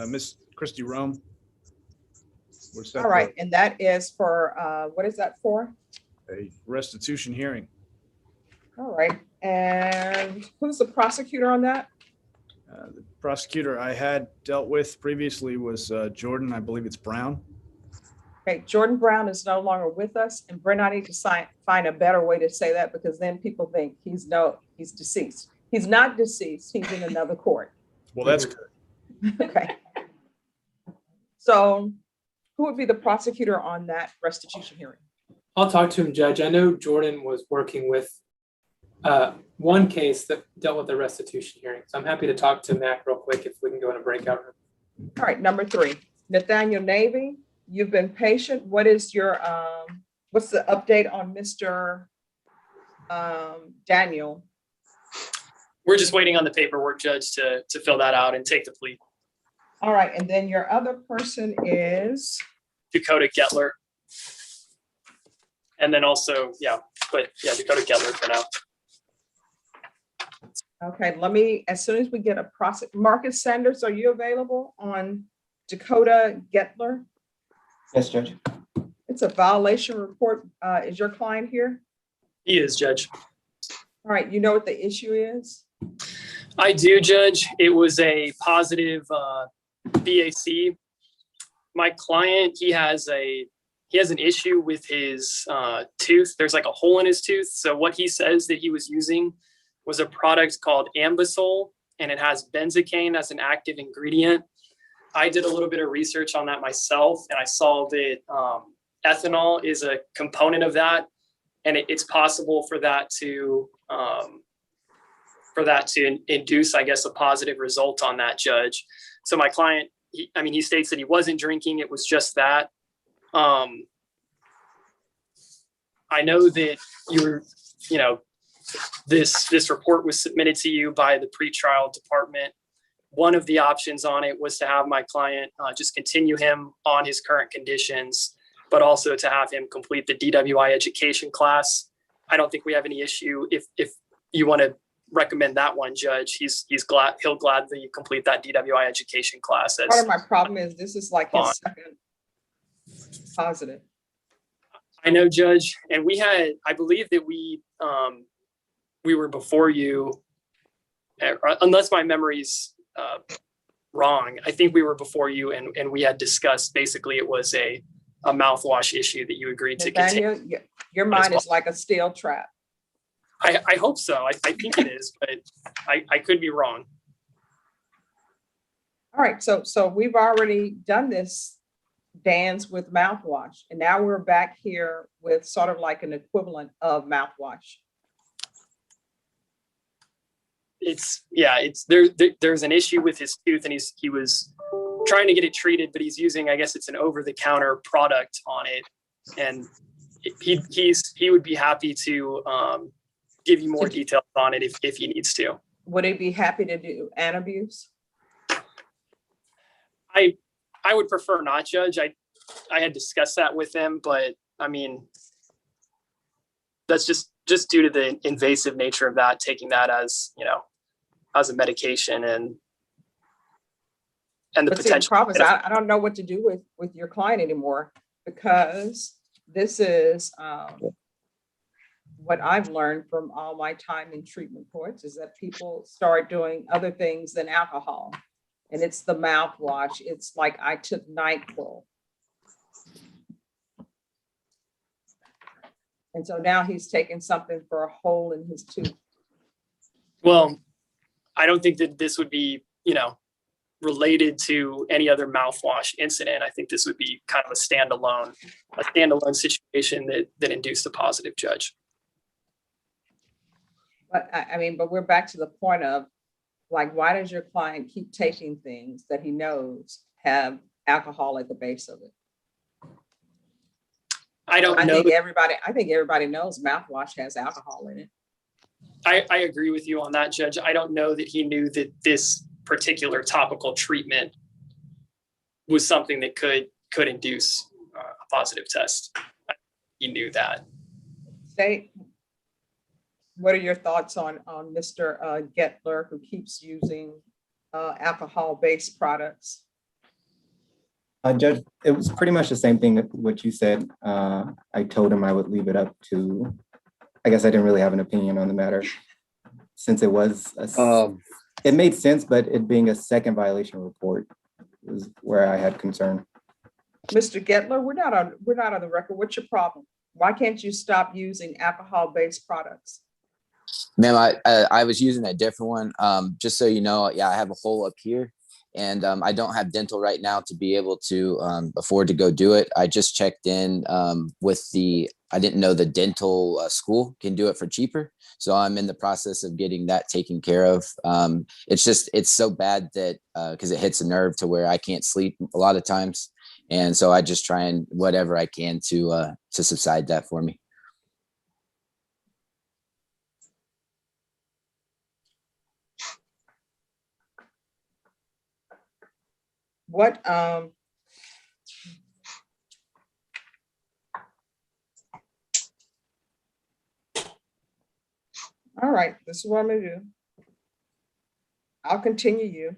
S18: Miss Christy Rome. We're set
S1: all right,
S18: for
S1: and that is for, what is that for?
S18: a restitution hearing.
S1: All right, and who's the prosecutor on that?
S18: The prosecutor I had dealt with previously was Jordan, I believe it's Brown.
S1: Okay, Jordan Brown is no longer with us, and Brent, I need to find a better way to say that, because then people think he's deceased. He's not deceased, he's in another court.
S18: Well, that's good.
S1: Okay. So who would be the prosecutor on that restitution hearing?
S3: I'll talk to him, Judge. I know Jordan was working with one case that dealt with the restitution hearing. So I'm happy to talk to Mac real quick if we can go in a breakout room.
S1: All right, number 3, Nathaniel Navy, you've been patient. What is your, what's the update on Mr. Daniel?
S7: We're just waiting on the paperwork, Judge, to fill that out and take the plea.
S1: All right, and then your other person is?
S7: Dakota Gettler. And then also, Dakota Gettler for now.
S1: Okay, let me, as soon as we get a process, Marcus Sanders, are you available on Dakota Gettler?
S19: Yes, Judge.
S1: It's a violation report. Is your client here?
S7: He is, Judge.
S1: All right, you know what the issue is?
S7: I do, Judge. It was a positive BAC. My client, he has an issue with his tooth. There's like a hole in his tooth. So what he says that he was using was a product called Ambisol, and it has benzocaine as an active ingredient. I did a little bit of research on that myself, and I saw that ethanol is a component of that, and it's possible for that to induce, I guess, a positive result on that, Judge. So my client, he states that he wasn't drinking; it was just that. I know that this report was submitted to you by the pretrial department. One of the options on it was to have my client just continue him on his current conditions, but also to have him complete the DWI education class. I don't think we have any issue if you want to recommend that one, Judge. He'll gladly complete that DWI education class.
S1: Part of my problem is this is like his second positive.
S7: I know, Judge, and I believe that we were before you, unless my memory's wrong. I think we were before you, and we had discussed, basically it was a mouthwash issue that you agreed to continue.
S1: Nathaniel, your mind is like a steel trap.
S7: I hope so. I think it is, but I could be wrong.
S1: All right, so we've already done this dance with mouthwash, and now we're back here with sort of like an equivalent of mouthwash.
S7: There's an issue with his tooth, and he was trying to get it treated, but he's using, I guess it's an over-the-counter product on it, and he would be happy to give you more details on it if he needs to.
S1: Would he be happy to do antabuse?
S7: I would prefer not, Judge. I had discussed that with him, but I mean, that's just due to the invasive nature of that, taking that as a medication and the potential.
S1: The problem is I don't know what to do with your client anymore, because this is what I've learned from all my time in treatment courts, is that people start doing other things than alcohol. And it's the mouthwash. It's like I took NyQuil. And so now he's taking something for a hole in his tooth.
S7: Well, I don't think that this would be, related to any other mouthwash incident, I think this would be kind of a standalone situation that induced a positive, Judge.
S1: But I mean, but we're back to the point of, like, why does your client keep taking things that he knows have alcohol at the base of it?
S7: I don't know.
S1: I think everybody knows mouthwash has alcohol in it.
S7: I agree with you on that, Judge. I don't know that he knew that this particular topical treatment was something that could induce a positive test. He knew that.
S1: State, what are your thoughts on Mr. Gettler, who keeps using alcohol-based products?
S19: Judge, it was pretty much the same thing that what you said. I told him I would leave it up to, I guess I didn't really have an opinion on the matter since it was, it made sense, but it being a second violation report is where I had concern.
S1: Mr. Gettler, we're not on the record. What's your problem? Why can't you stop using alcohol-based products?
S20: Ma'am, I was using a different one. Just so you know, yeah, I have a hole up here, and I don't have dental right now to be able to afford to go do it. I just checked in with I didn't know the dental school can do it for cheaper. So I'm in the process of getting that taken care of. It's so bad that because it hits a nerve to where I can't sleep a lot of times. And so I just try and whatever I can to subside that for me.
S1: What all right, this is what I'm gonna do. I'll continue you.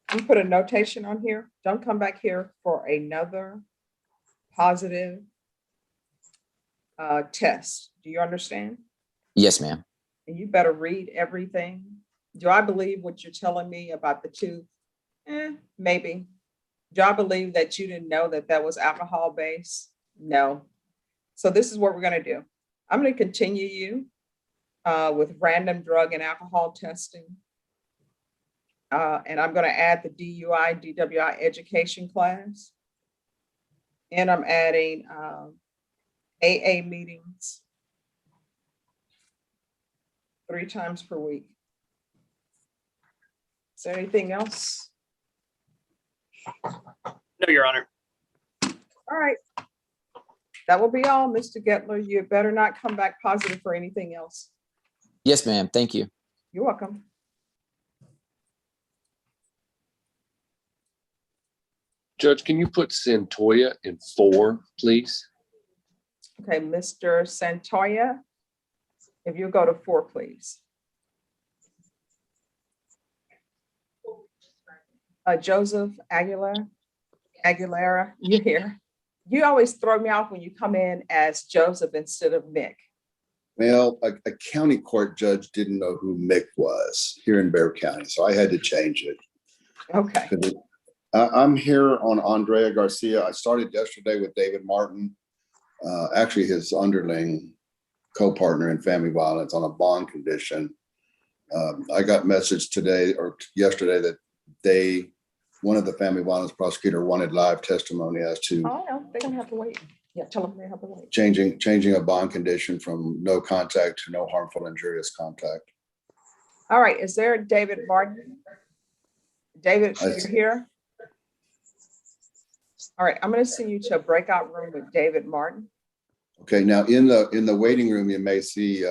S1: I'm gonna put a notation on here. Don't come back here for another positive test. Do you understand?
S20: Yes, ma'am.
S1: And you better read everything. Do I believe what you're telling me about the tooth? Maybe. Do I believe that you didn't know that was alcohol based? No. So this is what we're gonna do. I'm gonna continue you with random drug and alcohol testing. And I'm going to add the DUI, DWI education class. And I'm adding AA meetings 3 times per week. Is there anything else?
S7: No, Your Honor.
S1: All right. That will be all, Mr. Gettler. You better not come back positive for anything else.
S20: Yes, ma'am. Thank you.
S1: You're welcome.
S21: Judge, can you put Santoya in 4, please?
S1: Okay, Mr. Santoya, if you go to 4, please. Joseph Aguilera, you're here. You always throw me off when you come in as Joseph instead of Mick.
S22: Well, a county court judge didn't know who Mick was here in Bexar County, so I had to change it.
S1: Okay.
S22: I'm here on Andrea Garcia. I started yesterday with David Martin, actually his underling co-partner in family violence on a bond condition. I got message today or yesterday that one of the family violence prosecutor wanted live testimony as to
S1: Oh, no, they're gonna have to wait. Yeah, tell them they have to wait.
S22: changing a bond condition from no contact to no harmful injurious contact.
S1: All right, is there David Martin? David, you're here? All right, I'm gonna send you to a breakout room with David Martin.
S22: Okay, now in the waiting room, you may see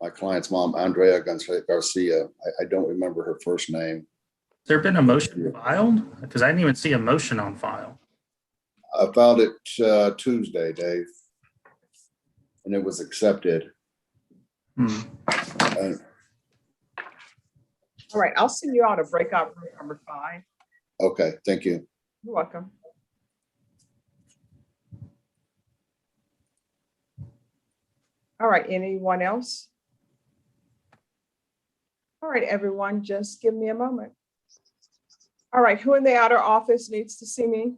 S22: my client's mom, Andrea Garcia. I don't remember her first name.
S13: Has there been a motion filed? Because I didn't even see a motion on file.
S22: I filed it Tuesday, Dave, and it was accepted.
S13: Hmm.
S1: All right, I'll send you out a breakout room number 5.
S22: Okay, thank you.
S1: You're welcome. All right, anyone else? All right, everyone, just give me a moment. All right, who in the outer office needs to see me?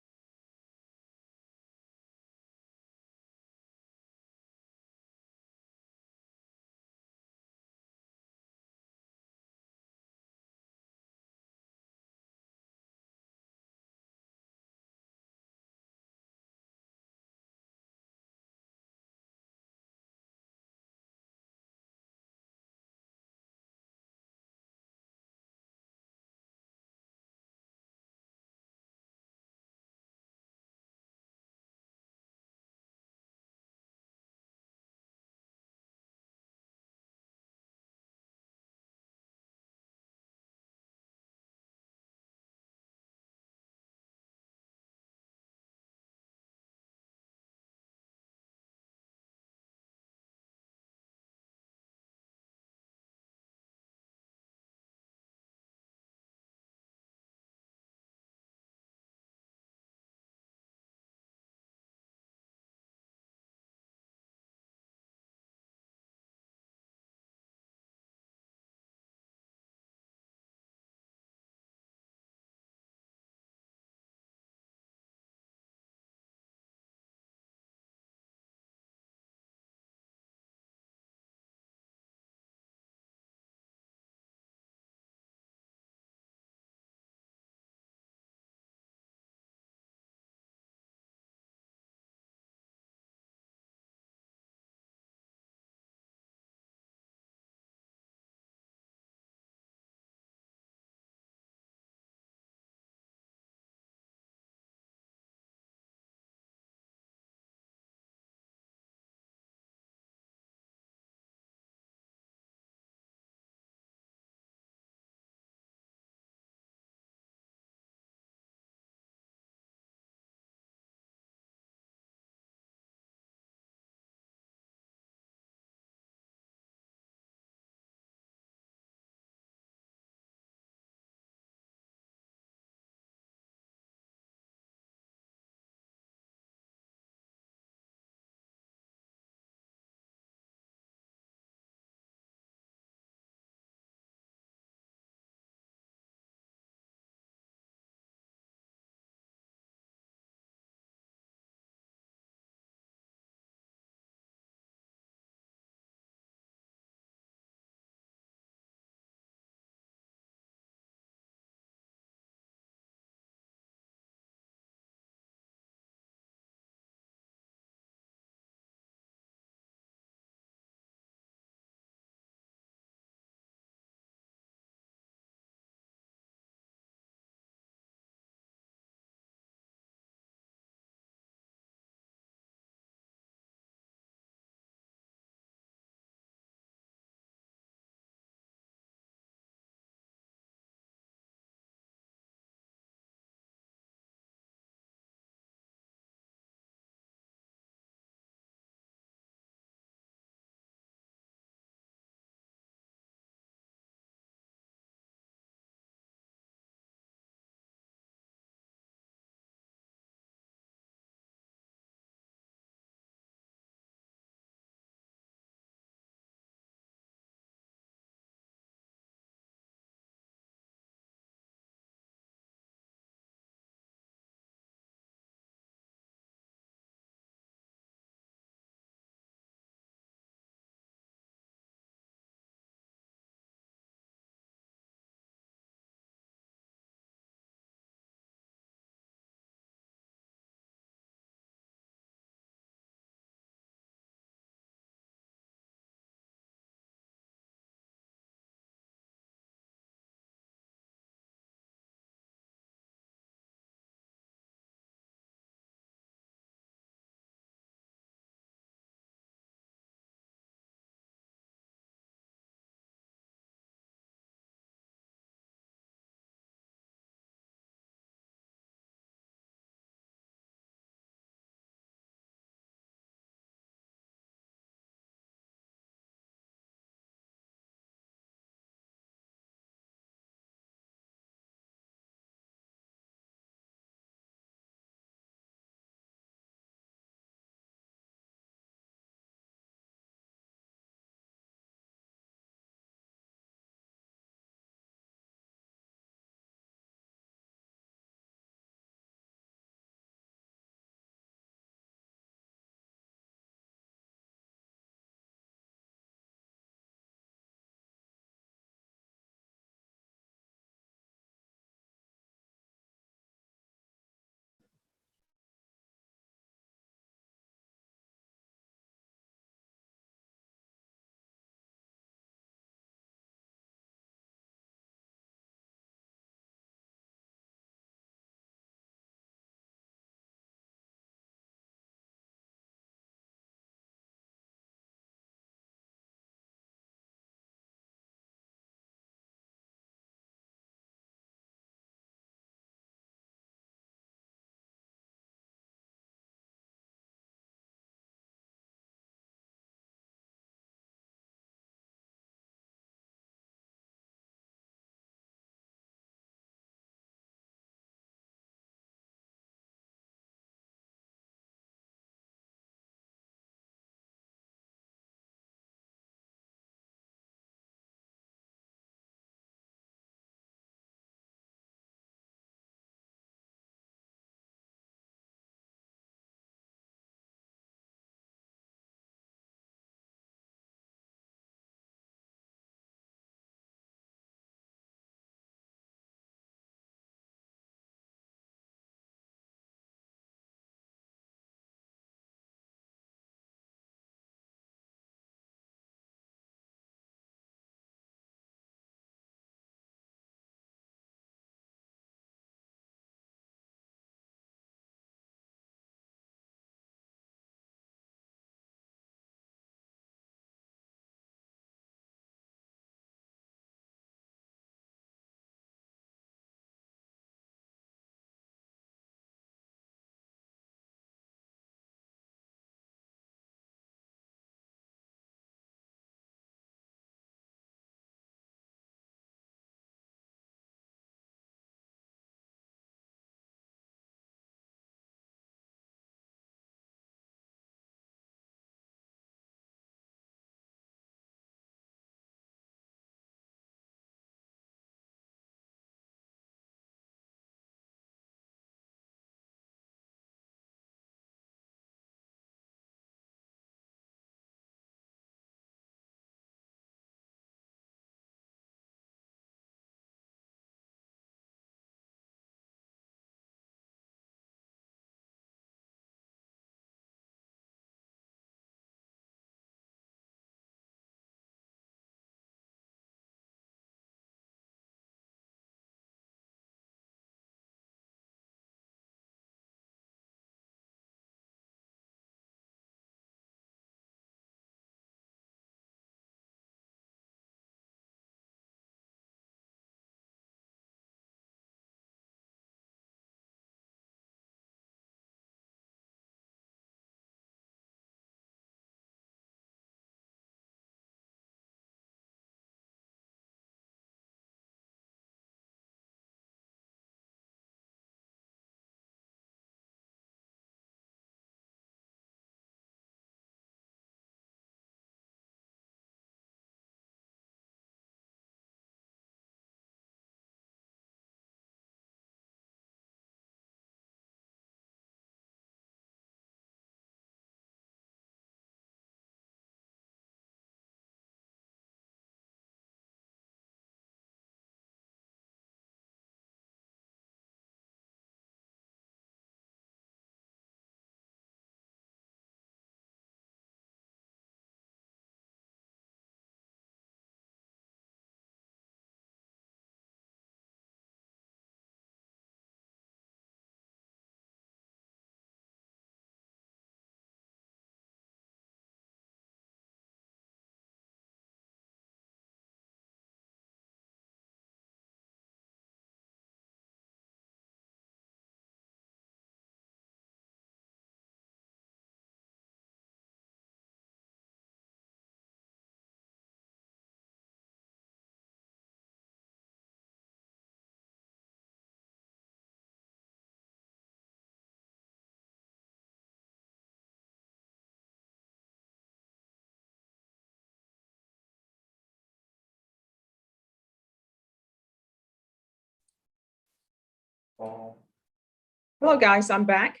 S1: Hello, guys, I'm back.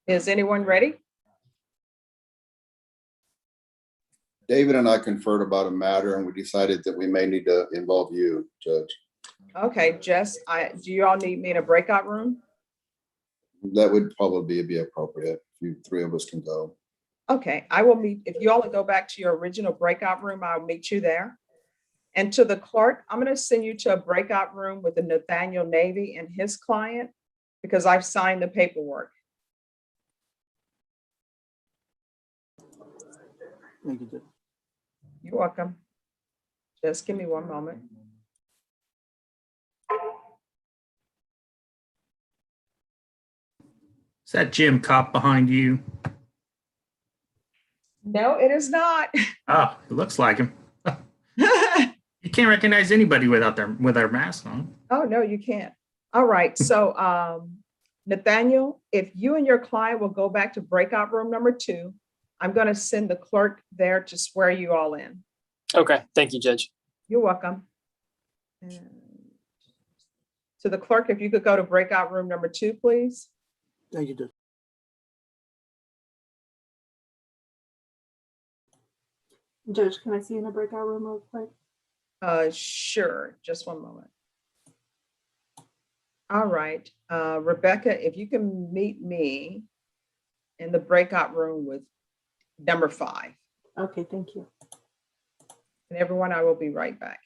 S1: Is anyone ready?
S22: David and I conferred about a matter and we decided that we may need to involve you, Judge.
S1: Okay, Jess, do you all need me in a breakout room?
S22: That would probably be appropriate. If you three of us can go.
S1: Okay, I will meet, if you all go back to your original breakout room, I'll meet you there. And to the clerk, I'm going to send you to a breakout room with the Nathaniel Navy and his client because I've signed the paperwork.
S16: Thank you, Judge.
S1: You're welcome. Just give me one moment.
S13: Is that Jim Cop behind you?
S1: No, it is not.
S13: Oh, it looks like him. You can't recognize anybody without their mask on.
S1: Oh, no, you can't. All right. So, Nathaniel, if you and your client will go back to breakout room number 2, I'm going to send the clerk there to swear you all in.
S7: Okay, thank you, Judge.
S1: You're welcome. And to the clerk, if you could go to breakout room number 2, please.
S16: Thank you, Judge.
S4: Judge, can I see you in a breakout room real quick?
S1: Sure. Just one moment. All right. Rebecca, if you can meet me in the breakout room with number 5.
S4: Okay, thank you.
S1: And everyone, I will be right back.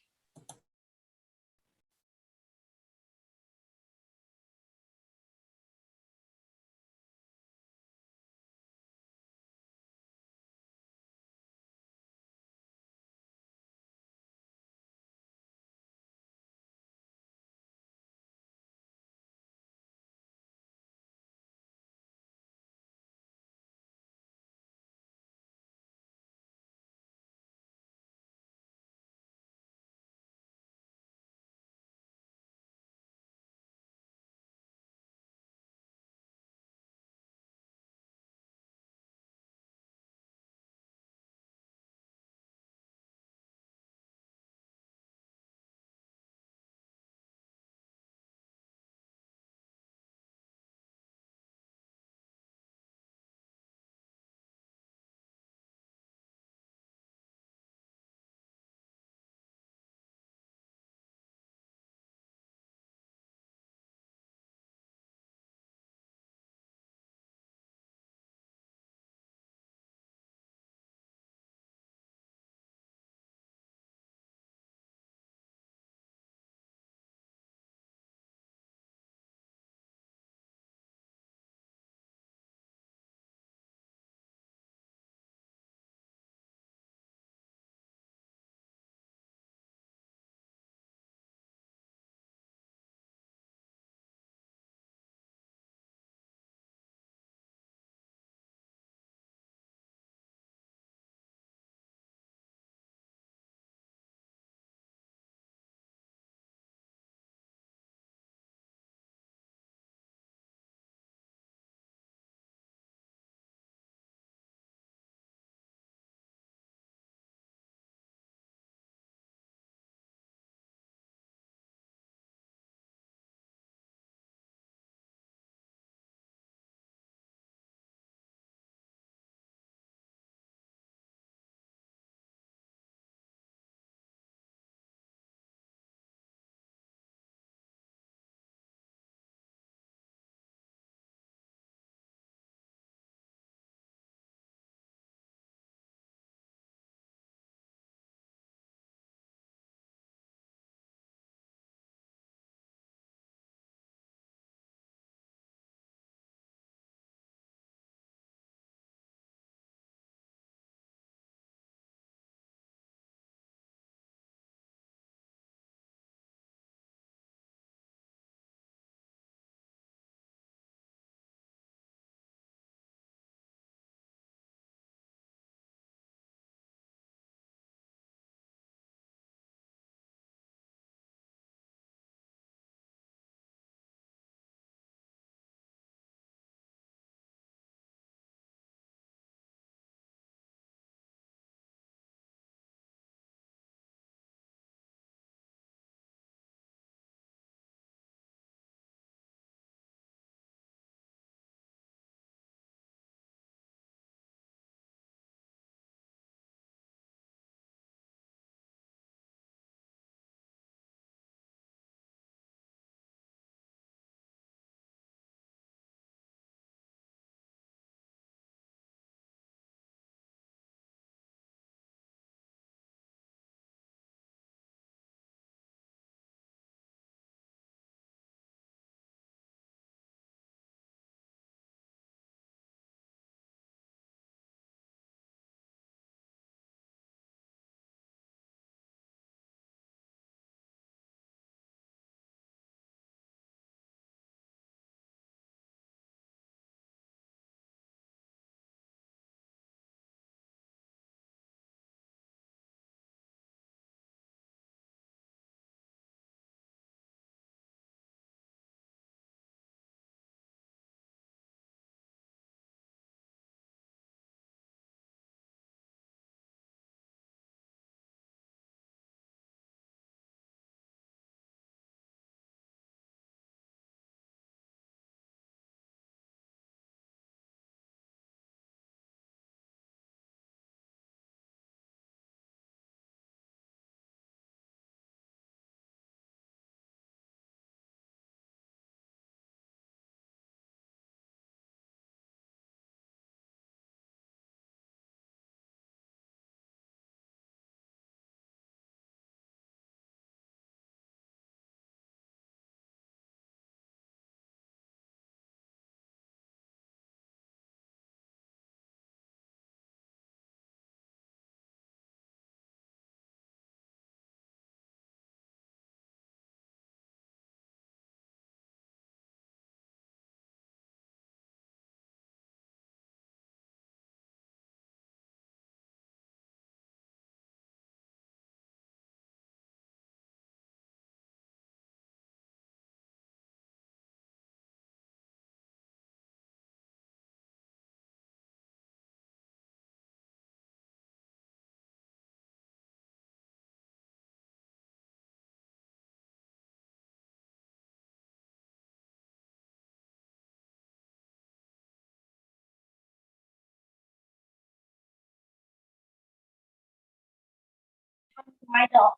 S2: My dog.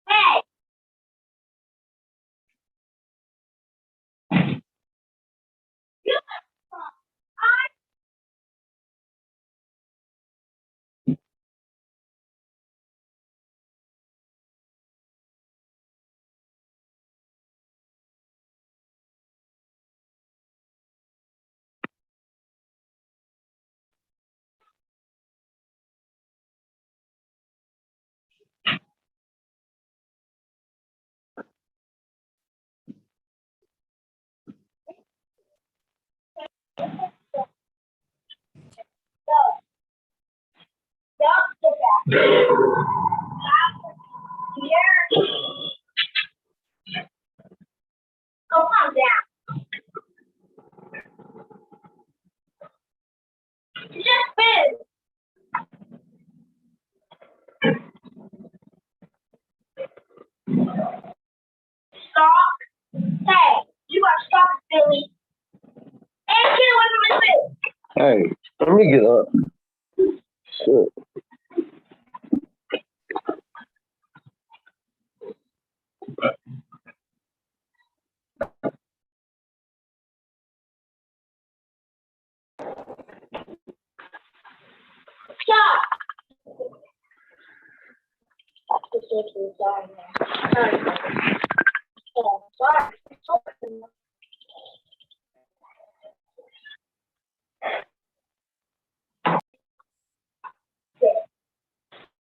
S2: Hey. Go calm down. Just food. Stop. Hey, you gotta stop, Billy. And get away from my food.
S16: Hey, let me get up. Shit.
S2: Stop. Sorry, man. Sorry. Oh, sorry.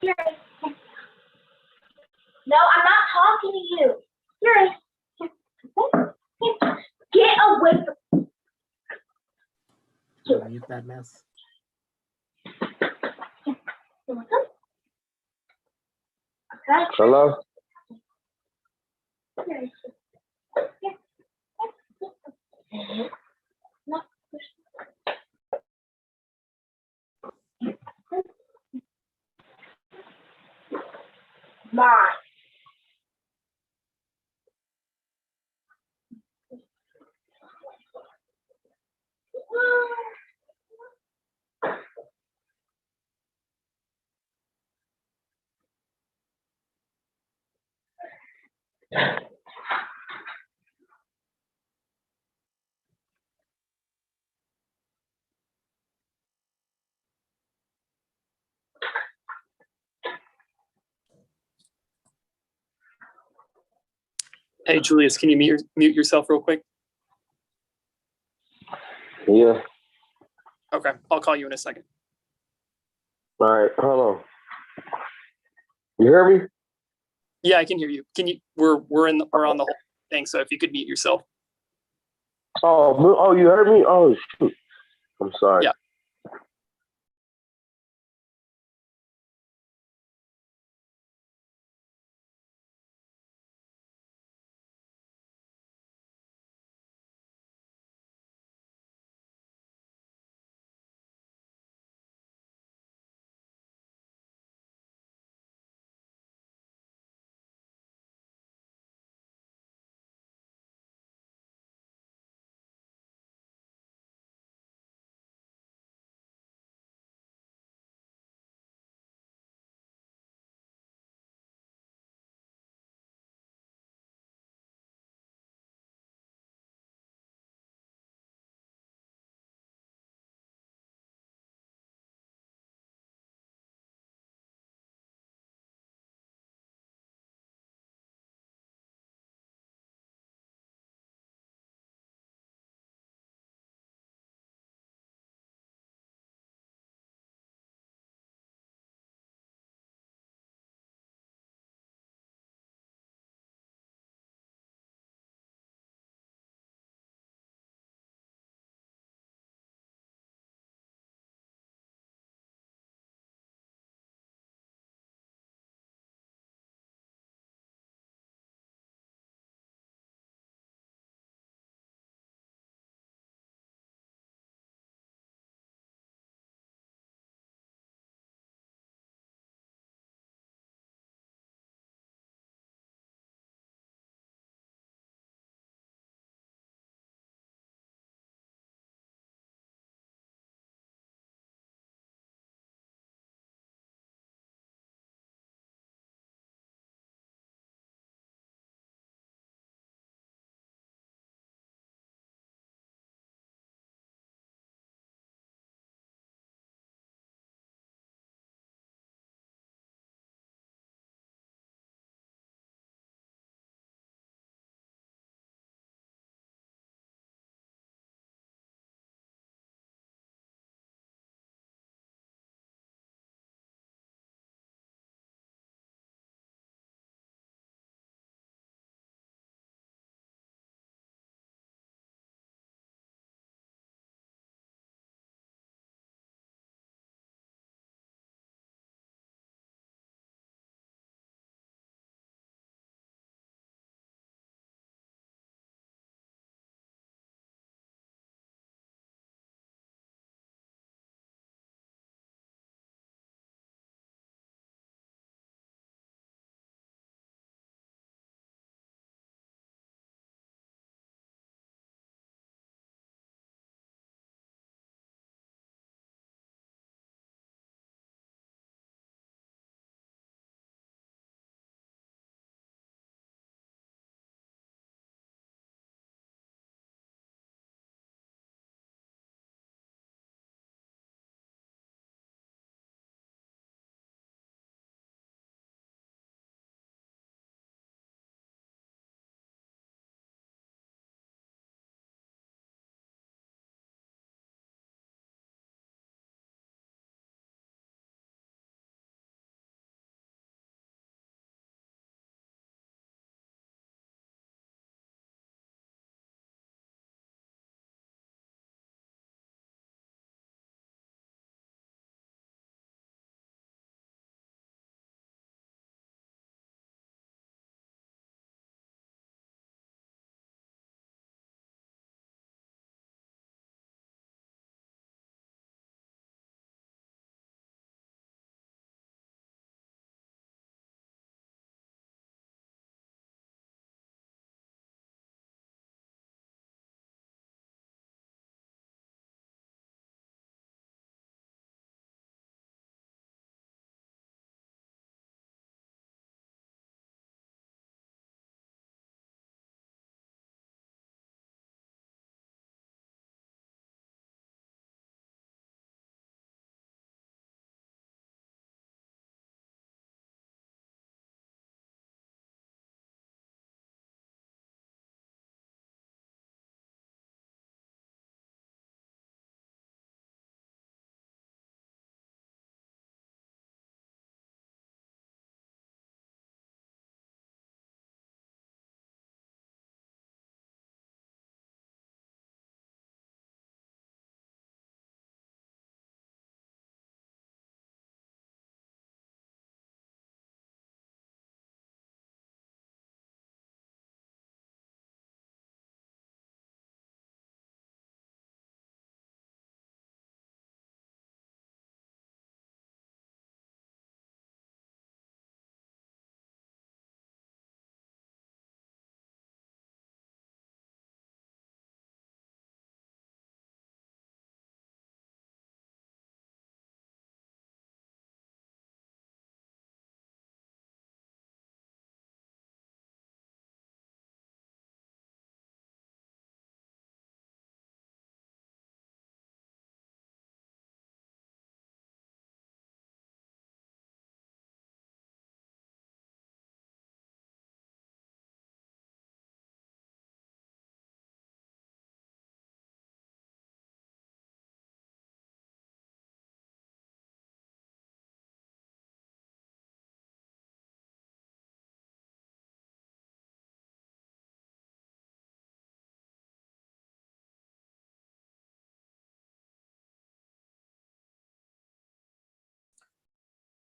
S2: You're a- No, I'm not talking to you. You're a- Get away from
S19: Mute that mess.
S16: Hello?
S2: Mom.
S7: Hey, Julius, can you mute yourself real quick?
S16: Yeah.
S7: Okay, I'll call you in a second.
S16: All right, hold on. You hear me?
S7: Yeah, I can hear you. Can you? We're on the whole thing. So if you could mute yourself.
S16: Oh, you heard me? Oh, shoot. I'm sorry.
S7: Yeah.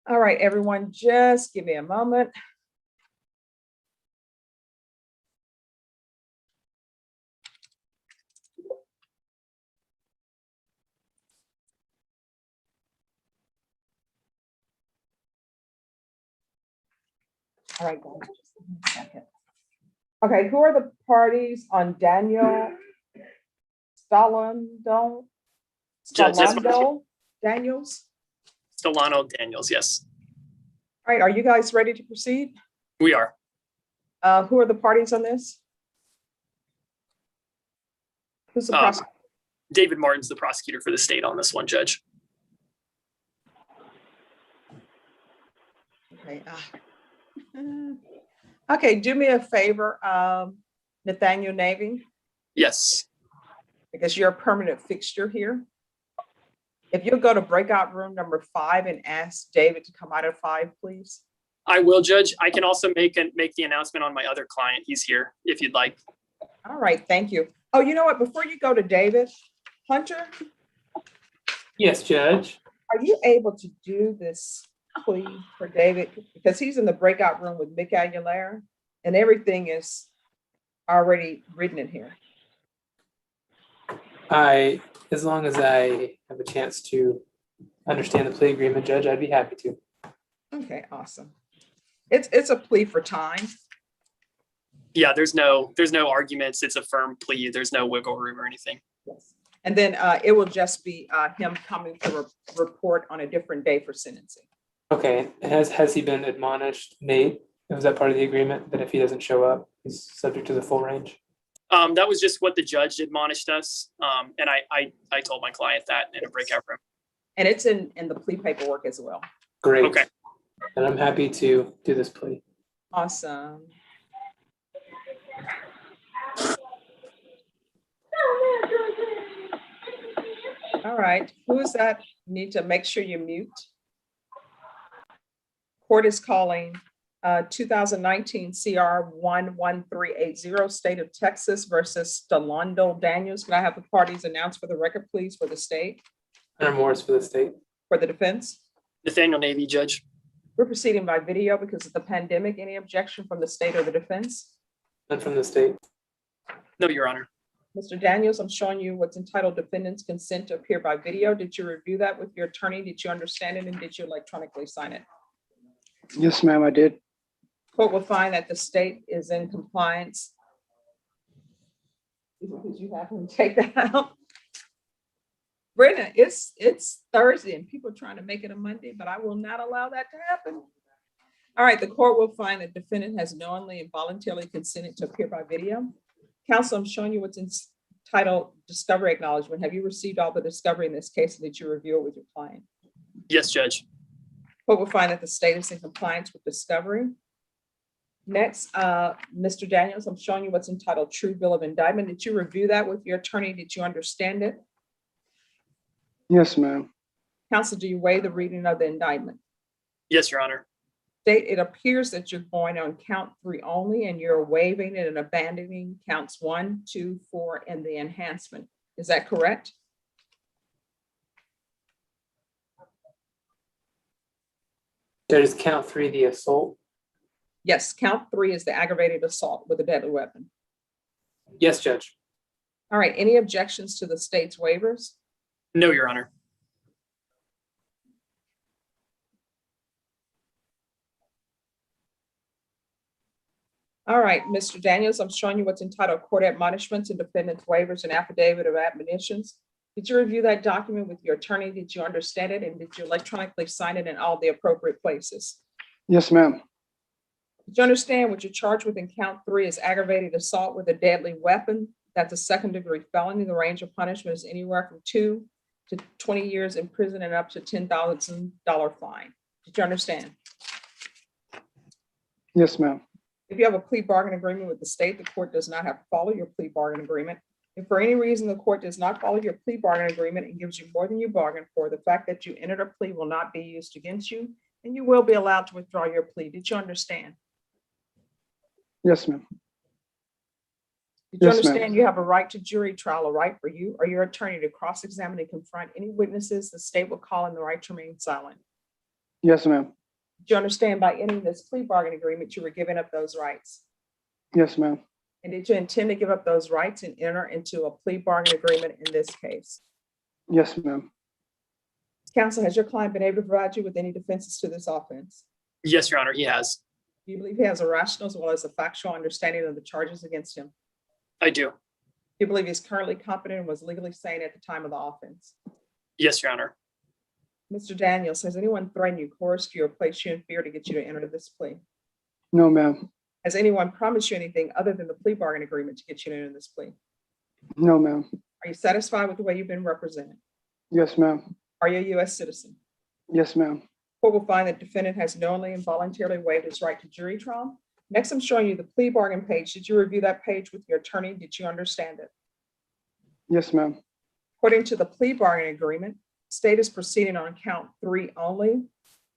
S1: All right, everyone, just give me a moment. All right, guys, just give me a second. Okay, who are the parties on Daniel Stellano
S7: Judge, that's
S1: Daniels?
S7: Stellano Daniels, yes.
S1: All right, are you guys ready to proceed?
S7: We are.
S1: Who are the parties on this? Who's the prosecutor?
S7: David Martin's the prosecutor for the state on this one, Judge.
S1: Okay. Okay, do me a favor, Nathaniel Navy,
S7: Yes.
S1: because you're a permanent fixture here. If you'll go to breakout room number 5 and ask David to come out of 5, please.
S7: I will, Judge. I can also make the announcement on my other client. He's here if you'd like.
S1: All right, thank you. Oh, you know what? Before you go to David, Hunter,
S3: Yes, Judge.
S1: are you able to do this plea for David? Because he's in the breakout room with Mick Aguilera and everything is already written in here.
S3: As long as I have a chance to understand the plea agreement, Judge, I'd be happy to.
S1: Okay, awesome. It's a plea for time.
S7: Yeah, there's no arguments. It's a firm plea. There's no wiggle room or anything.
S1: Yes. And then it will just be him coming to report on a different day for sentencing.
S3: Okay, has he been admonished, Nate? Was that part of the agreement that if he doesn't show up, he's subject to the full range?
S7: That was just what the judge admonished us. And I told my client that in a breakout room.
S1: And it's in the plea paperwork as well.
S3: Great.
S7: Okay.
S3: And I'm happy to do this plea.
S1: Awesome. All right, who is that? Need to make sure you mute. Court is calling 2019 CR 11380, State of Texas versus Stellano Daniels. Can I have the parties announced for the record, please, for the state?
S3: Hunter Morris for the state.
S1: For the defense?
S7: Nathaniel Navy, Judge.
S1: We're proceeding by video because of the pandemic. Any objection from the state or the defense?
S3: None from the state.
S7: No, Your Honor.
S1: Mr. Daniels, I'm showing you what's entitled defendant's consent to appear by video. Did you review that with your attorney? Did you understand it and did you electronically sign it?
S8: Yes, ma'am, I did.
S1: Court will find that the state is in compliance. Did you have him take that out? Brenda, it's Thursday and people are trying to make it a Monday, but I will not allow that to happen. All right, the court will find that defendant has knowingly and voluntarily consented to appear by video. Counsel, I'm showing you what's entitled discovery acknowledgement. Have you received all the discovery in this case and did you review it with your client?
S7: Yes, Judge.
S1: Court will find that the state is in compliance with discovery. Next, Mr. Daniels, I'm showing you what's entitled true bill of indictment. Did you review that with your attorney? Did you understand it?
S8: Yes, ma'am.
S1: Counsel, do you waive the reading of the indictment?
S7: Yes, Your Honor.
S1: State, it appears that you're going on count 3 only and you're waiving it and abandoning counts 1, 2, 4, and the enhancement. Is that correct?
S3: Judge, is count 3 the assault?
S1: Yes, count 3 is the aggravated assault with a deadly weapon.
S3: Yes, Judge.
S1: All right, any objections to the state's waivers?
S7: No, Your Honor.
S1: All right, Mr. Daniels, I'm showing you what's entitled court admonishments and defendant's waivers and affidavit of admonitions. Did you review that document with your attorney? Did you understand it? And did you electronically sign it in all the appropriate places?
S8: Yes, ma'am.
S1: Did you understand what you're charged with in count 3 is aggravated assault with a deadly weapon? That's a 2nd-degree felony. The range of punishment is anywhere from 2 to 20 years in prison and up to $10,000 fine. Did you understand?
S8: Yes, ma'am.
S1: If you have a plea bargain agreement with the state, the court does not have to follow your plea bargain agreement. If for any reason the court does not follow your plea bargain agreement and gives you more than you bargained for, the fact that you entered a plea will not be used against you, and you will be allowed to withdraw your plea. Did you understand?
S8: Yes, ma'am.
S1: Did you
S8: Yes, ma'am.
S1: understand you have a right to jury trial, a right for you or your attorney to cross-examine and confront any witnesses the state will call in the right to remain silent?
S8: Yes, ma'am.
S1: Do you understand by ending this plea bargain agreement, you were giving up those rights?
S8: Yes, ma'am.
S1: And did you intend to give up those rights and enter into a plea bargain agreement in this case?
S8: Yes, ma'am.
S1: Counsel, has your client been able to provide you with any defenses to this offense?
S7: Yes, Your Honor, he has.
S1: Do you believe he has a rational as well as a factual understanding of the charges against him?
S7: I do.
S1: Do you believe he's currently competent and was legally sane at the time of the offense?
S7: Yes, Your Honor.
S1: Mr. Daniels, has anyone threatened you, coerced you, or placed you in fear to get you to enter this plea?
S8: No, ma'am.
S1: Has anyone promised you anything other than the plea bargain agreement to get you to enter this plea?
S8: No, ma'am.
S1: Are you satisfied with the way you've been represented?
S8: Yes, ma'am.
S1: Are you a U.S. citizen?
S8: Yes, ma'am.
S1: Court will find that defendant has knowingly and voluntarily waived his right to jury trial. Next, I'm showing you the plea bargain page. Did you review that page with your attorney? Did you understand it?
S8: Yes, ma'am.
S1: According to the plea bargain agreement, state is proceeding on count 3 only.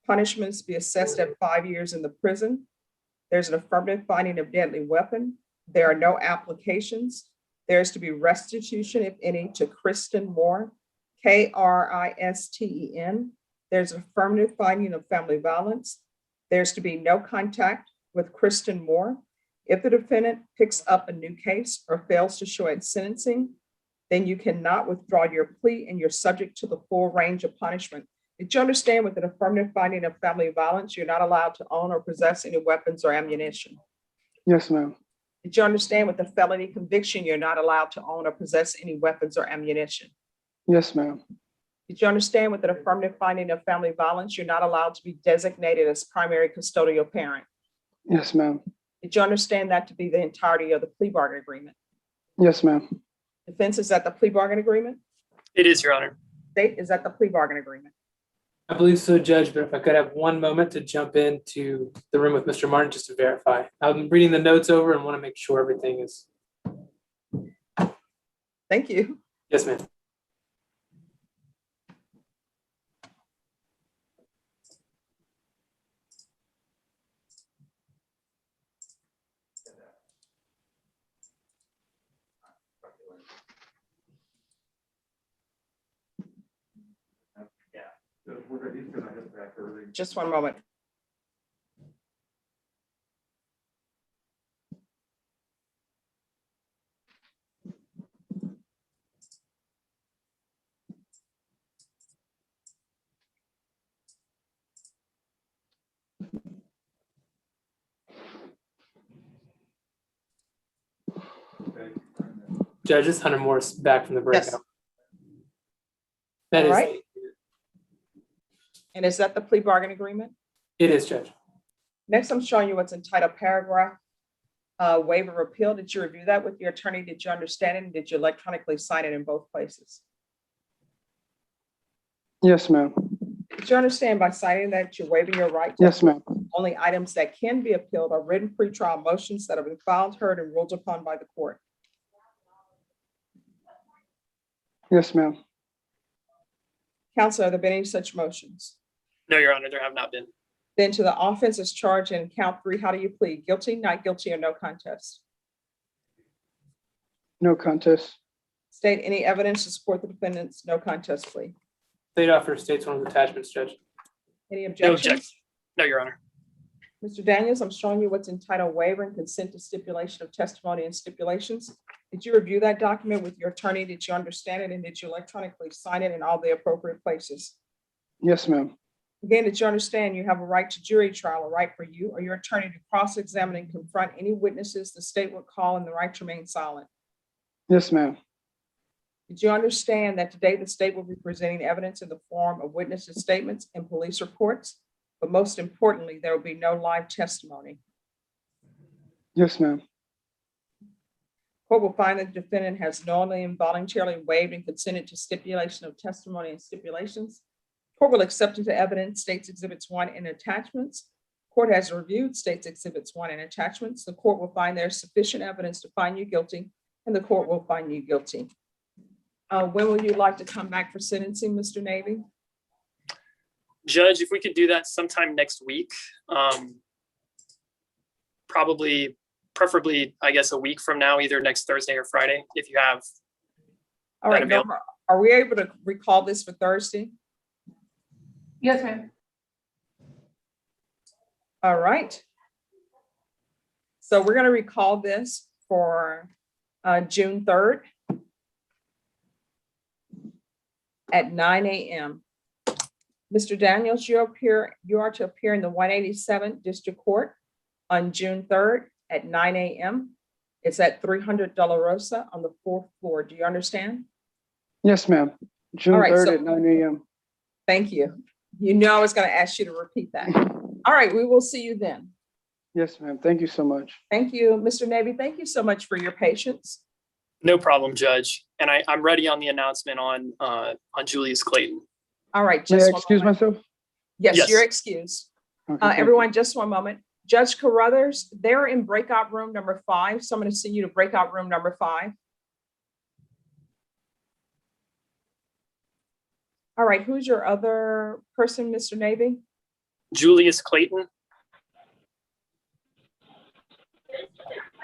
S1: Punishments be assessed at 5 years in the prison. There's an affirmative finding of deadly weapon. There are no applications. There's to be restitution, if any, to Kristen Moore, Kristen. There's an affirmative finding of family violence. There's to be no contact with Kristen Moore. If the defendant picks up a new case or fails to show at sentencing, then you cannot withdraw your plea and you're subject to the full range of punishment. Did you understand with an affirmative finding of family violence, you're not allowed to own or possess any weapons or ammunition?
S8: Yes, ma'am.
S1: Did you understand with the felony conviction, you're not allowed to own or possess any weapons or ammunition?
S8: Yes, ma'am.
S1: Did you understand with an affirmative finding of family violence, you're not allowed to be designated as primary custodial parent?
S8: Yes, ma'am.
S1: Did you understand that to be the entirety of the plea bargain agreement?
S8: Yes, ma'am.
S1: Defense, is that the plea bargain agreement?
S7: It is, Your Honor.
S1: State, is that the plea bargain agreement?
S3: I believe so, Judge, but if I could have one moment to jump into the room with Mr. Martin just to verify. I'm reading the notes over and want to make sure everything is.
S1: Thank you.
S3: Yes, ma'am.
S1: Just one moment.
S3: Judge, it's Hunter Morris back from the breakout.
S1: Yes.
S3: That
S1: All
S3: is,
S1: right. And is that the plea bargain agreement?
S3: it is, Judge.
S1: Next, I'm showing you what's entitled paragraph waiver of appeal. Did you review that with your attorney? Did you understand it? And did you electronically sign it in both places?
S8: Yes, ma'am.
S1: Did you understand by signing that you're waiving your right? to
S8: Yes, ma'am.
S1: Only items that can be appealed are written pretrial motions that have been filed, heard, and ruled upon by the court.
S8: Yes, ma'am.
S1: Counsel, have there been any such motions?
S7: No, Your Honor, there have not been.
S1: Then to the offense is charged in count 3, how do you plead? Guilty, not guilty, or no contest?
S8: No contest.
S1: State any evidence to support the defendant's no contest plea.
S3: State offer states one of the attachments, Judge.
S1: Any
S7: No
S1: objections?
S7: objection. No, Your Honor.
S1: Mr. Daniels, I'm showing you what's entitled waiver and consent to stipulation of testimony and stipulations. Did you review that document with your attorney? Did you understand it? And did you electronically sign it in all the appropriate places?
S8: Yes, ma'am.
S1: Again, did you understand you have a right to jury trial, a right for you or your attorney to cross-examine and confront any witnesses the state would call and the right to remain silent?
S8: Yes, ma'am.
S1: Did you understand that today the state will be presenting evidence in the form of witnesses' statements and police reports? But most importantly, there will be no live testimony.
S8: Yes, ma'am.
S1: Court will find that the defendant has knowingly and voluntarily waived and consented to stipulation of testimony and stipulations. Court will accept into evidence States Exhibits 1 and attachments. Court has reviewed States Exhibits 1 and attachments. The court will find there's sufficient evidence to find you guilty, and the court will find you guilty. When would you like to come back for sentencing, Mr. Navy?
S7: Judge, if we could do that sometime next week, preferably, I guess, a week from now, either next Thursday or Friday, if you have.
S1: All right, Norma, are we able to recall this for Thursday?
S9: Yes, ma'am.
S1: All right. So we're going to recall this for June 3rd at 9 a.m. Mr. Daniels, you are to appear in the 187th District Court on June 3rd at 9 a.m. It's at 300 De La Rosa on the 4th floor. Do you understand?
S8: Yes, ma'am. June
S1: All right,
S8: 3rd
S1: so-
S8: at 9 a.m.
S1: Thank you. You know I was going to ask you to repeat that. All right, we will see you then.
S8: Yes, ma'am. Thank you so much.
S1: Thank you, Mr. Navy. Thank you so much for your patience.
S7: No problem, Judge. And I'm ready on the announcement on Julius Clayton.
S1: All right,
S8: May I
S1: just one
S8: excuse
S1: moment.
S8: myself?
S1: Yes,
S7: Yes.
S1: you're excused.
S8: Okay, thank you.
S1: Everyone, just one moment. Judge Carruthers, they're in breakout room number 5. So I'm going to send you to breakout room number 5. All right, who's your other person, Mr. Navy?
S7: Julius Clayton.
S1: All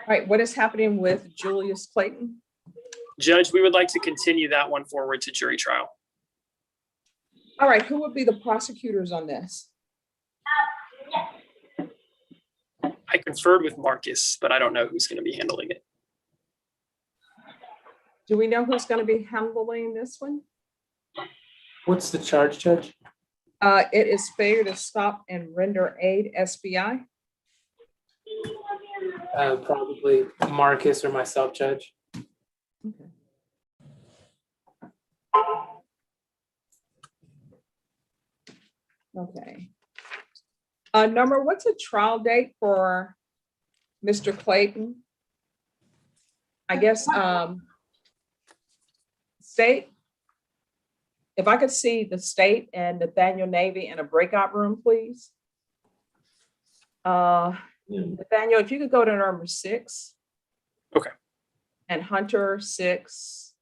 S1: right, what is happening with Julius Clayton?
S7: Judge, we would like to continue that one forward to jury trial.
S1: All right, who would be the prosecutors on this?
S7: I conferred with Marcus, but I don't know who's going to be handling it.
S1: Do we know who's going to be handling this one?
S3: What's the charge, Judge?
S1: It is failure to stop and render aid, SBI.
S3: Probably Marcus or myself, Judge.
S1: Okay. Okay. Number, what's a trial date for Mr. Clayton? I guess, state. If I could see the state and Nathaniel Navy in a breakout room, please. Nathaniel, if you could go to number 6.
S7: Okay.
S1: And Hunter 6.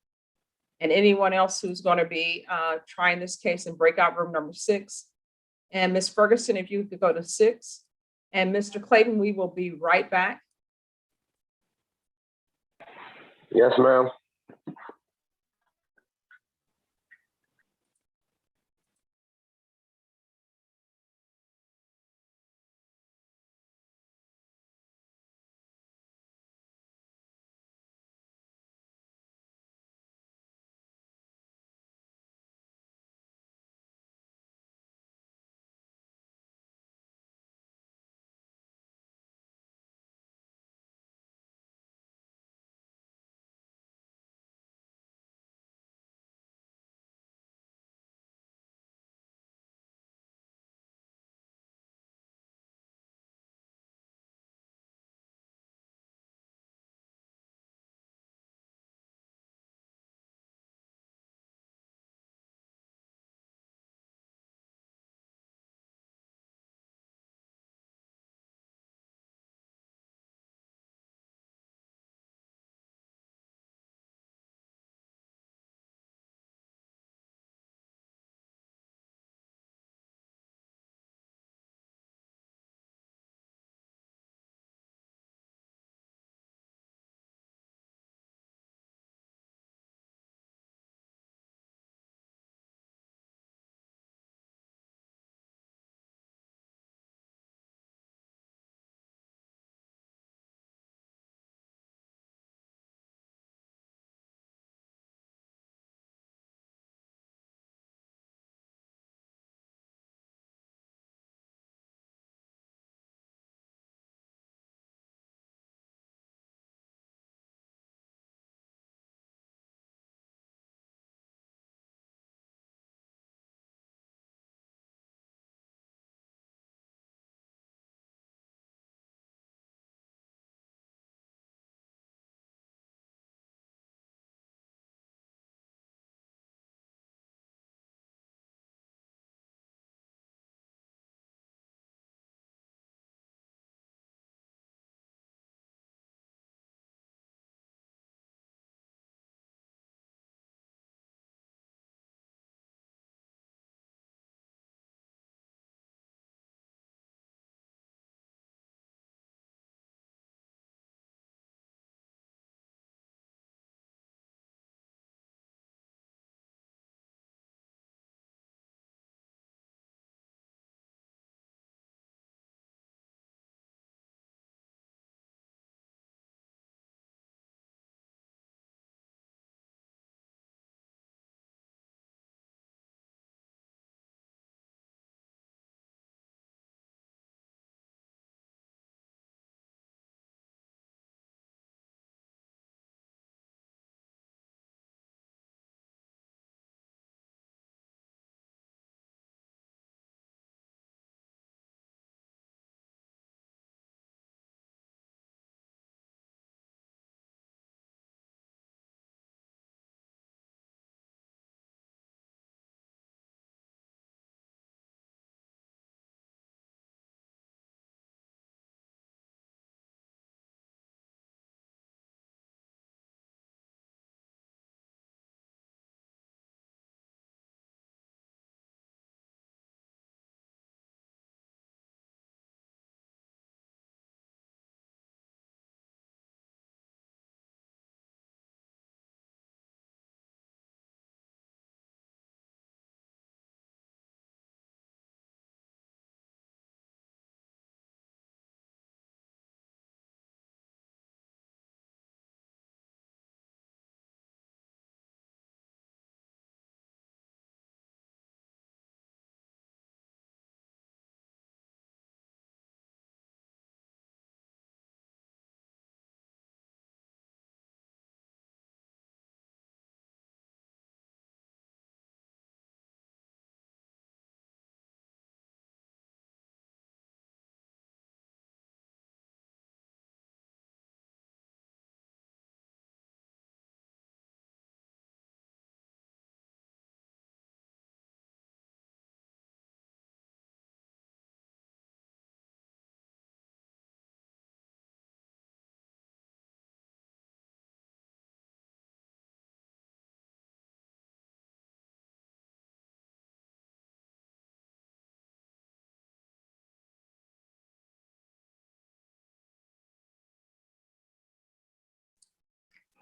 S1: And anyone else who's going to be trying this case in breakout room number 6. And Ms. Ferguson, if you could go to 6. And Mr. Clayton, we will be right back.
S5: Yes, ma'am.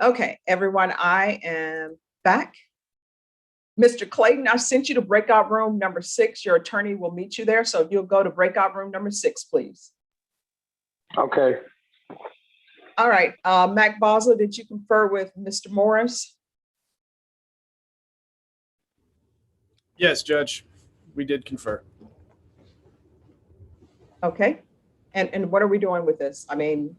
S1: Okay, everyone, I am back. Mr. Clayton, I sent you to breakout room number 6. Your attorney will meet you there. So you'll go to breakout room number 6, please.
S5: Okay.
S1: All right, Mac Bosler, did you confer with Mr. Morris?
S18: Yes, Judge, we did confer.
S1: Okay, and what are we doing with this? I mean,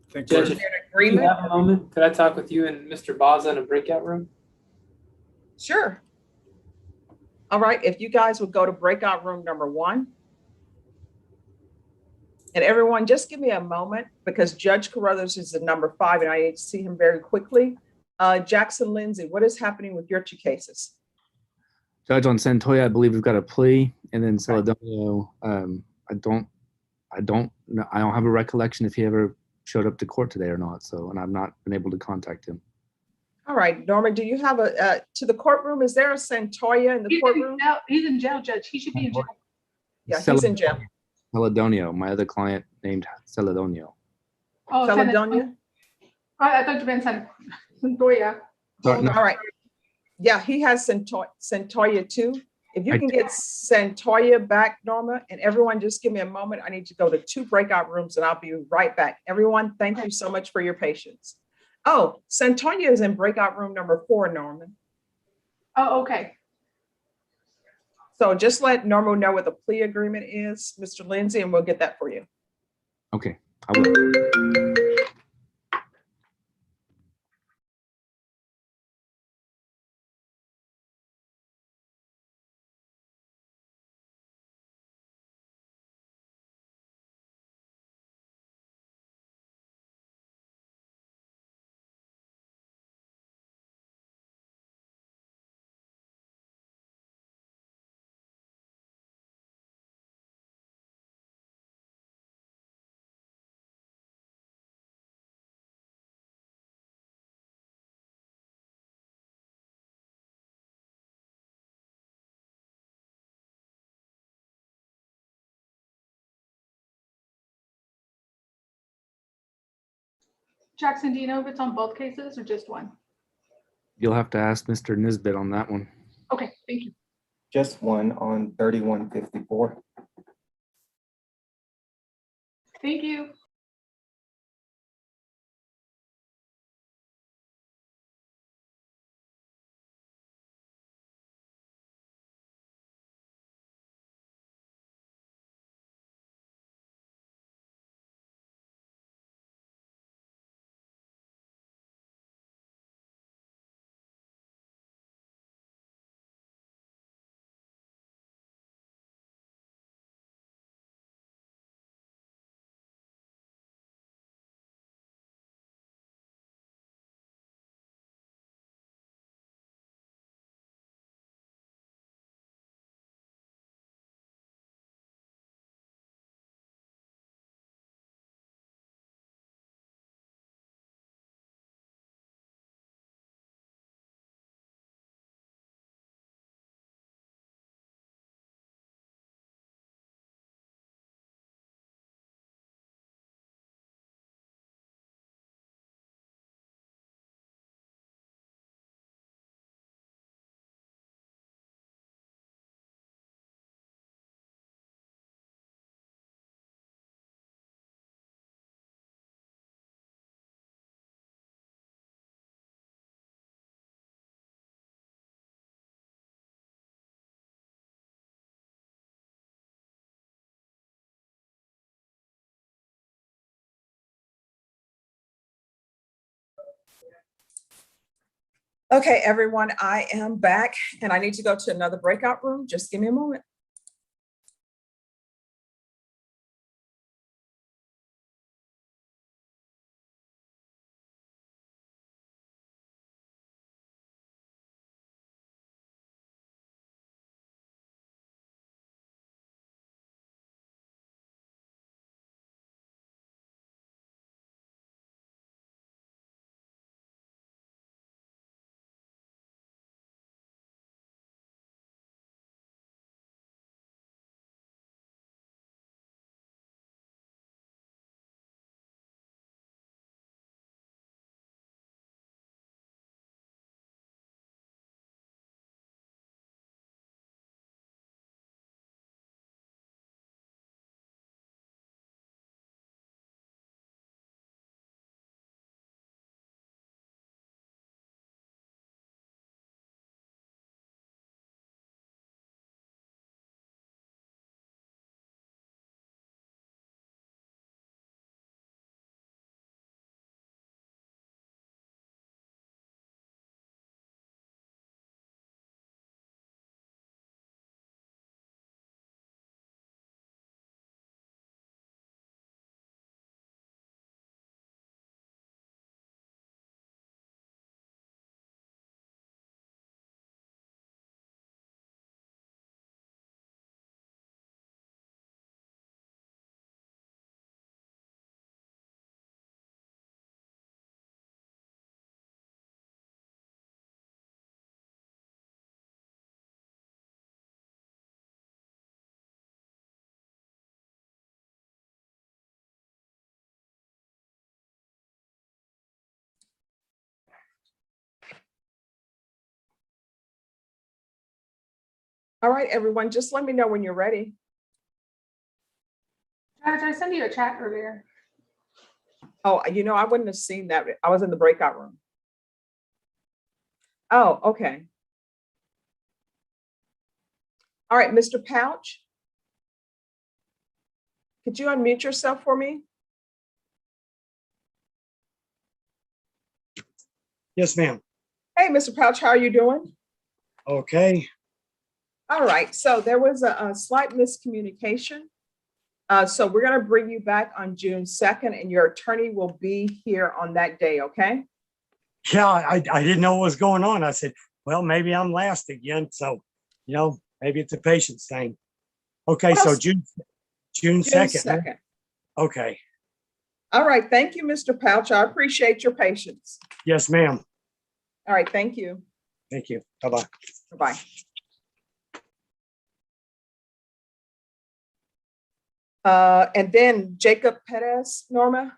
S18: Think
S3: Judge,
S18: we're-
S3: if you
S1: agreement?
S3: have a moment, could I talk with you and Mr. Baza in a breakout room?
S1: Sure. All right, if you guys would go to breakout room number 1. And everyone, just give me a moment because Judge Carruthers is the number 5 and I need to see him very quickly. Jackson Lindsay, what is happening with your 2 cases?
S10: Judge, on Santoya, I believe we've got a plea, and then Celedonio, I don't know. I don't have a recollection if he ever showed up to court today or not. So, and I've not been able to contact him.
S1: All right, Norma, do you have to the courtroom? Is there a Santoya in the courtroom?
S9: He's in jail, Judge. He should be in jail.
S1: Yeah, he's in jail.
S10: Celedonio, my other client named Celedonio.
S9: Oh,
S1: Caledonia?
S9: I thought you meant Santoya.
S1: All right. Yeah, he has Santoya too. If you can get Santoya back, Norma, and everyone just give me a moment. I need to go to 2 breakout rooms and I'll be right back. Everyone, thank you so much for your patience. Oh, Santoya is in breakout room number 4, Norman.
S9: Oh, okay.
S1: So just let Norma know what the plea agreement is, Mr. Lindsay, and we'll get that for you.
S10: Okay, I will.
S9: Jackson, do you know if it's on both cases or just one?
S10: You'll have to ask Mr. Nisbet on that one.
S9: Okay, thank you.
S19: Just one on 3154.
S9: Thank you.
S1: Okay, everyone, I am back and I need to go to another breakout room. Just give me a moment. All right, everyone, just let me know when you're ready.
S9: Judge, I sent you a chat earlier.
S1: Oh, I wouldn't have seen that. I was in the breakout room. Oh, okay. All right, Mr. Pouch. Could you unmute yourself for me?
S11: Yes, ma'am.
S1: Hey, Mr. Pouch, how are you doing?
S11: Okay.
S1: All right, so there was a slight miscommunication. So we're going to bring you back on June 2nd, and your attorney will be here on that day, okay?
S11: Yeah, I didn't know what was going on. I said, well, maybe I'm last again. So, maybe it's a patience thing. Okay,
S1: What
S11: so
S1: else?
S11: June
S1: June
S11: 2nd. huh?
S1: 2nd.
S11: Okay.
S1: All right, thank you, Mr. Pouch. I appreciate your patience.
S11: Yes, ma'am.
S1: All right, thank you.
S11: Thank you. Bye-bye.
S1: Bye-bye. And then Jacob Perez, Norma.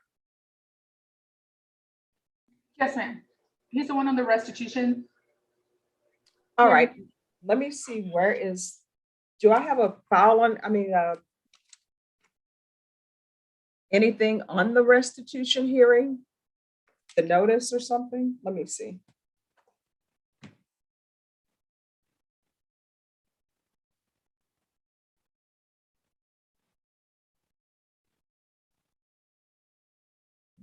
S9: Yes, ma'am. He's the one on the restitution.
S1: All right, let me see, do I have a file on, anything on the restitution hearing? The notice or something? Let me see.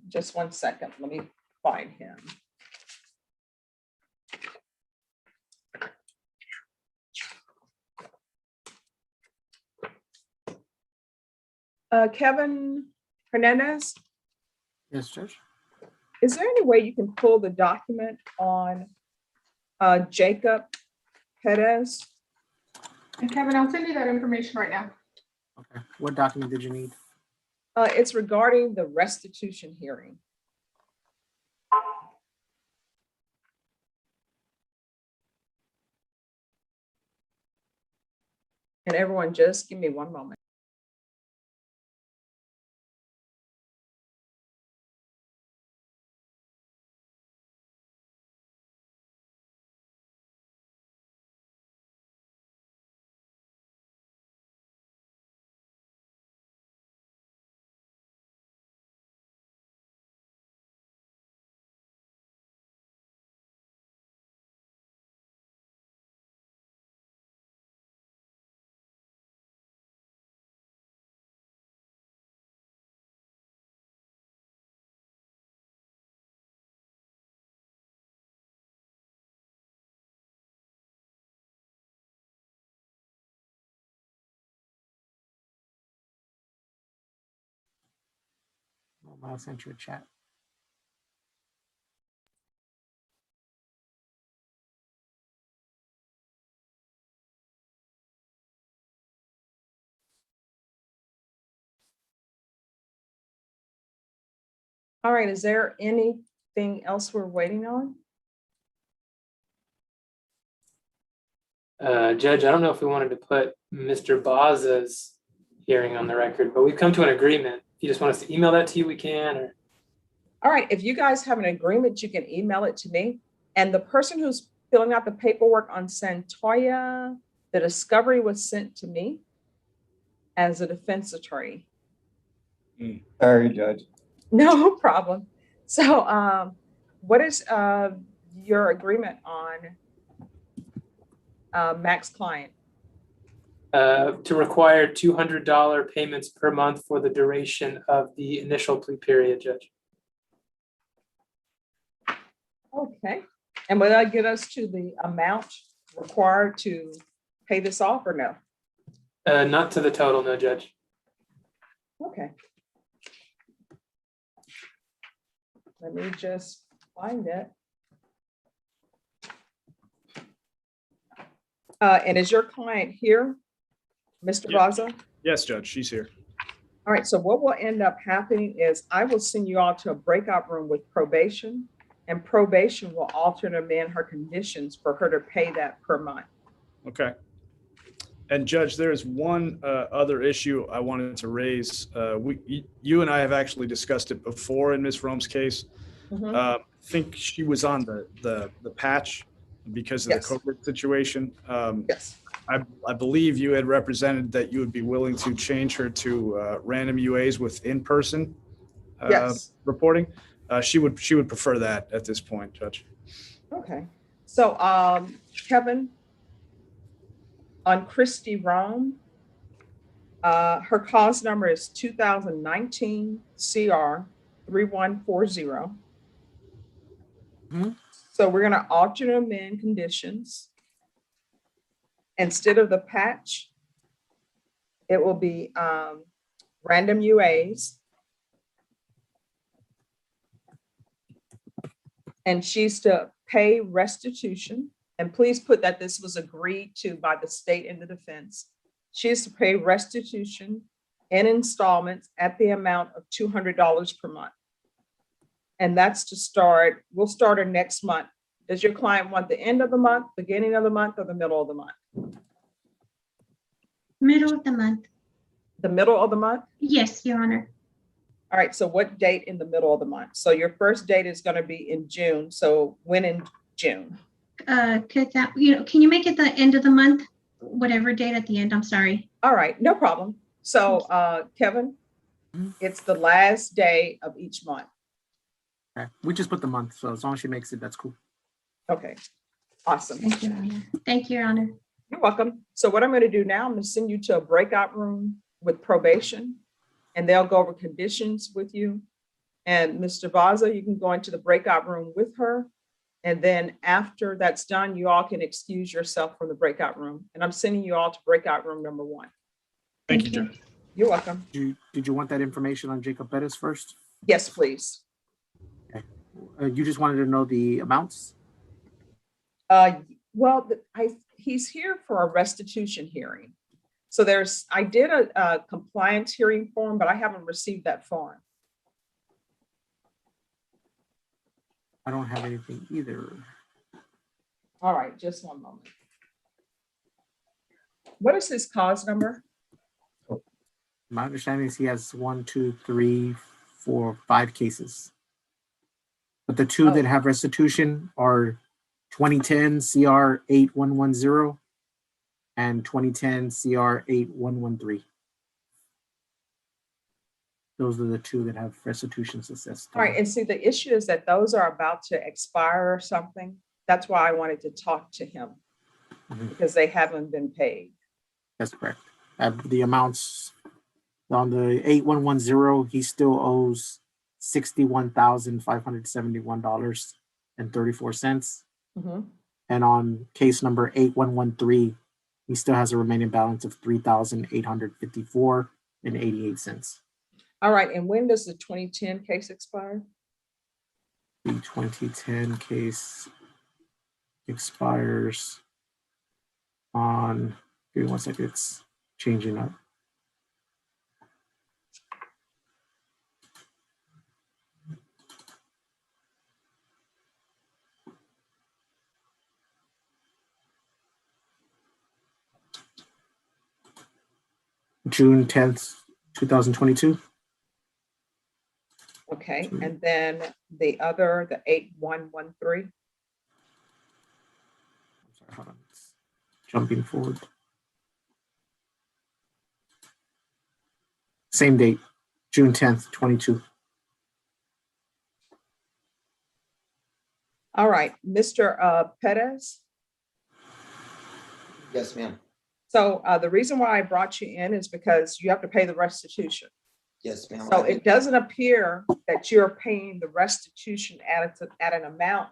S1: Just 1 second, let me find him. Kevin Hernandez,
S18: Yes, Judge.
S1: is there any way you can pull the document on Jacob Perez?
S9: And Kevin, I'll send you that information right now.
S18: Okay. What document did you need?
S1: It's regarding the restitution hearing. And everyone, just give me one moment.
S18: I sent you a chat.
S1: All right, is there anything else we're waiting on?
S3: Judge, I don't know if we wanted to put Mr. Baza's hearing on the record, but we've come to an agreement. If you just want us to email that to you, we can. Or
S1: All right, if you guys have an agreement, you can email it to me. And the person who's filling out the paperwork on Santoya, the discovery was sent to me as a defense attorney.
S19: Sorry, Judge.
S1: No problem. So what is your agreement on Mac's client?
S3: to require $200 payments per month for the duration of the initial plea period, Judge.
S1: Okay. And will that get us to the amount required to pay this off or no?
S3: Not to the total, no, Judge.
S1: Okay. Let me just find it. And is your client here, Mr. Baza?
S18: Yes, Judge, she's here.
S1: All right, so what will end up happening is I will send you all to a breakout room with probation, and probation will alter and amend her conditions for her to pay that per month.
S18: Okay. And Judge, there's one other issue I wanted to raise. You and I have actually discussed it before in Ms. Rome's case. I think she was on the patch because of
S1: Yes.
S18: the COVID situation.
S1: Yes.
S18: I believe you had represented that you would be willing to change her to random UAs with in-person
S1: Yes.
S18: reporting. She would prefer that at this point, Judge.
S1: Okay. So, Kevin, on Christy Rome, her cause number is 2019 CR 3140. So we're going to alter and amend conditions. Instead of the patch, it will be random UAs. And she's to pay restitution. And please put that this was agreed to by the state and the defense. She is to pay restitution in installments at the amount of $200 per month. And that's to start, we'll start her next month. Does your client want the end of the month, beginning of the month, or the middle of the month?
S12: Middle of the month.
S1: The middle of the month?
S12: Yes, Your Honor.
S1: All right, so what date in the middle of the month? So your first date is going to be in June. So when in June?
S12: Could that, can you make it the end of the month? Whatever date at the end, I'm sorry.
S1: All right, no problem. So Kevin, it's the last day of each month.
S14: Okay. We just put the month, so as long as she makes it, that's cool.
S1: Okay, awesome.
S12: Thank you, Your Honor. Thank you, Your Honor.
S1: You're welcome. So what I'm going to do now, I'm going to send you to a breakout room with probation, and they'll go over conditions with you. And Mr. Vaza, you can go into the breakout room with her. And then after that's done, you all can excuse yourself from the breakout room. And I'm sending you all to breakout room number 1.
S18: Thank you, Judge.
S1: You're welcome.
S14: Did you want that information on Jacob Pettis first?
S1: Yes, please.
S14: Okay. You just wanted to know the amounts?
S1: Well, he's here for a restitution hearing. So I did a compliance hearing form, but I haven't received that form.
S14: I don't have anything either.
S1: All right, just one moment. What is his cause number?
S14: My understanding is he has 1, 2, 3, 4, 5 cases. But the two that have restitution are 2010 CR 8110 and 2010 CR 8113. Those are the two that have restitutions assessed.
S1: All right, and see, the issue is that those are about to expire or something. That's why I wanted to talk to him, because they haven't been paid.
S14: That's correct. The amounts on the 8110, he still owes $61,571.34. And on case number 8113, he still has a remaining balance of $3,854.88.
S1: All right, and when does the 2010 case expire?
S14: The 2010 case expires on, give me 1 second, it's changing up. June 10th, 2022.
S1: Okay, and then the other, the 8113.
S14: Sorry, hold on. It's jumping forward. Same date, June 10th, 22.
S1: All right, Mr. Pettis.
S15: Yes, ma'am.
S1: So the reason why I brought you in is because you have to pay the restitution.
S15: Yes, ma'am.
S1: So it doesn't appear that you're paying the restitution at an amount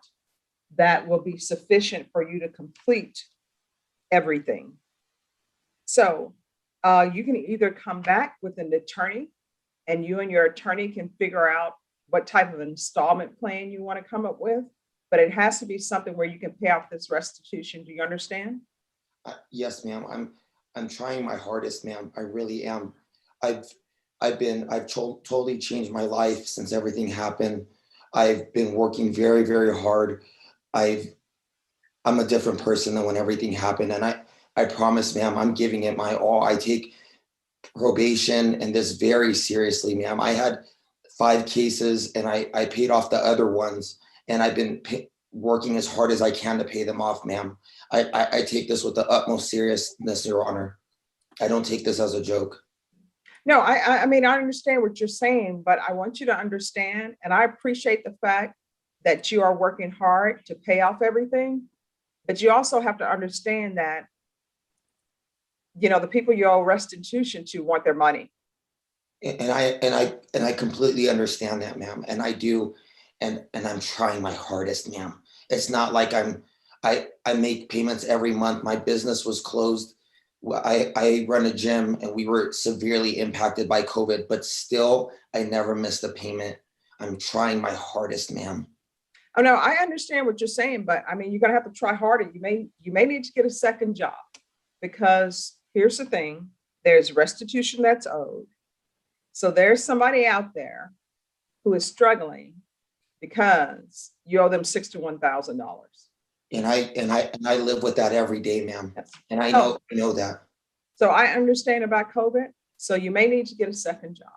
S1: that will be sufficient for you to complete everything. So you can either come back with an attorney, and you and your attorney can figure out what type of installment plan you want to come up with, but it has to be something where you can pay off this restitution. Do you understand?
S15: Yes, ma'am. I'm trying my hardest, ma'am. I really am. I've totally changed my life since everything happened. I've been working very, very hard. I'm a different person than when everything happened. And I promise, ma'am, I'm giving it my all. I take probation and this very seriously, ma'am. I had 5 cases and I paid off the other ones, and I've been working as hard as I can to pay them off, ma'am. I take this with the utmost seriousness, Your Honor. I don't take this as a joke.
S1: No, I mean, I understand what you're saying, but I want you to understand, and I appreciate the fact that you are working hard to pay off everything, but you also have to understand that, you know, the people you owe restitution to want their money.
S15: And I completely understand that, ma'am. And I do, and I'm trying my hardest, ma'am. It's not like I make payments every month. My business was closed. I run a gym and we were severely impacted by COVID, but still I never missed a payment. I'm trying my hardest, ma'am.
S1: Oh, no, I understand what you're saying, but I mean, you're gonna have to try harder. You may need to get a second job, because here's the thing, there's restitution that's owed. So there's somebody out there who is struggling because you owe them $61,000.
S15: And I live with that every day, ma'am.
S1: Yes.
S15: And I know that.
S1: So I understand about COVID. So you may need to get a second job.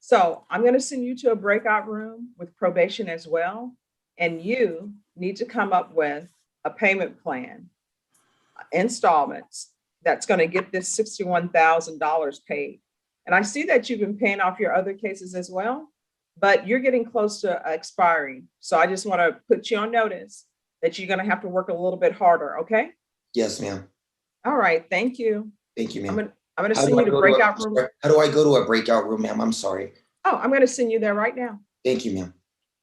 S1: So I'm going to send you to a breakout room with probation as well. And you need to come up with a payment plan, installments, that's going to get this $61,000 paid. And I see that you've been paying off your other cases as well, but you're getting close to expiring. So I just want to put you on notice that you're going to have to work a little bit harder. Okay.
S15: Yes, ma'am.
S1: All right. Thank you.
S15: Thank you, ma'am.
S1: I'm going to send you to breakout room.
S15: How do I go to a breakout room, ma'am? I'm sorry.
S1: Oh, I'm going to send you there right now.
S15: Thank you, ma'am.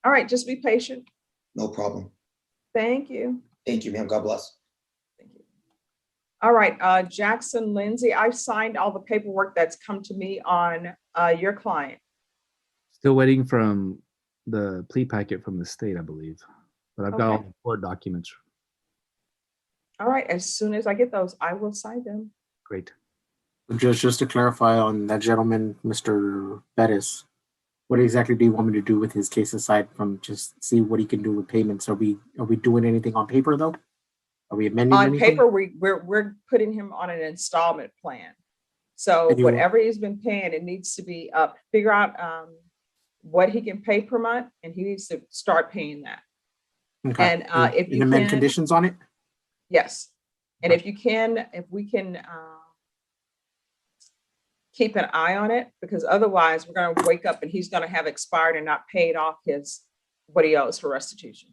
S1: All right. Just be patient.
S15: No problem.
S1: Thank you.
S15: Thank you, ma'am. God bless.
S1: All right. Jackson Lindsay, I've signed all the paperwork that's come to me on your client.
S10: Still waiting from the plea packet from the state, I believe, but I've got all
S1: Okay.
S10: the court documents.
S1: All right. As soon as I get those, I will sign them.
S10: Great.
S14: Just to clarify on that gentleman, Mr. Bettis, what exactly do you want me to do with his case aside from just see what he can do with payments? Are we doing anything on paper though? Are we amending
S1: On
S14: anything?
S1: paper, we're putting him on an installment plan. So
S14: And you-
S1: whatever he's been paying, it needs to be up. Figure out what he can pay per month, and he needs to start paying that.
S14: Okay.
S1: And if you
S14: amend
S1: can,
S14: conditions on it?
S1: yes. And if we can keep an eye on it, because otherwise we're going to wake up and he's going to have expired and not paid off what he owes for restitution.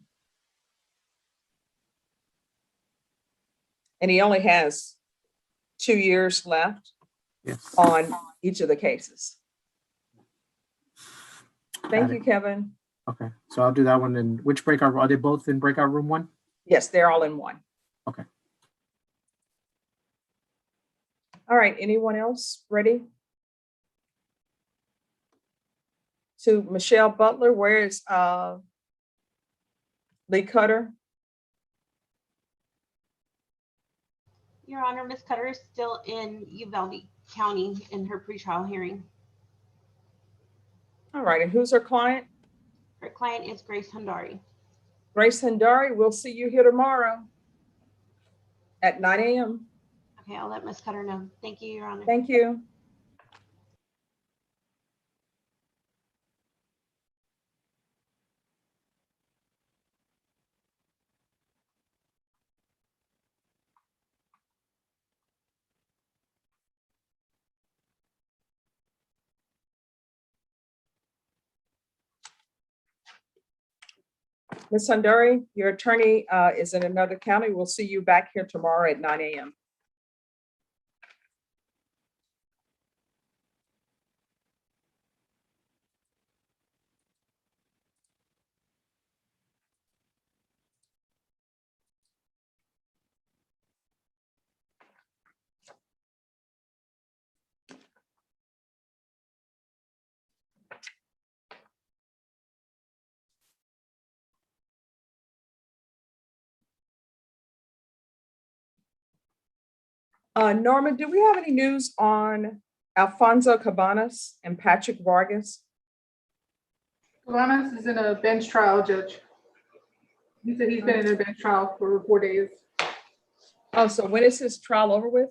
S1: And he only has 2 years left on each of the cases. Thank
S14: Got
S1: you,
S14: it.
S1: Kevin.
S14: Okay, so I'll do that one. And which breakout, are they both in breakout room 1?
S1: Yes, they're all in one.
S14: Okay.
S1: All right, anyone else ready? To Michelle Butler, where is Lee Cutter?
S6: Your Honor, Ms. Cutter is still in Uvalde County in her pretrial hearing.
S1: All right, and who's her client?
S6: Her client is Grace Handari.
S1: Grace Handari, we'll see you here tomorrow at 9 a.m.
S6: Okay, I'll let Ms. Cutter know. Thank you, Your Honor.
S1: Thank you. Ms. Handari, your attorney is in another county. We'll see you back here tomorrow at 9 a.m. Norma, do we have any news on Alfonso Cabanas and Patrick Vargas?
S9: Cabanas is in a bench trial, Judge. He said he's been in a bench trial for 4 days.
S1: Oh, so when is his trial over with?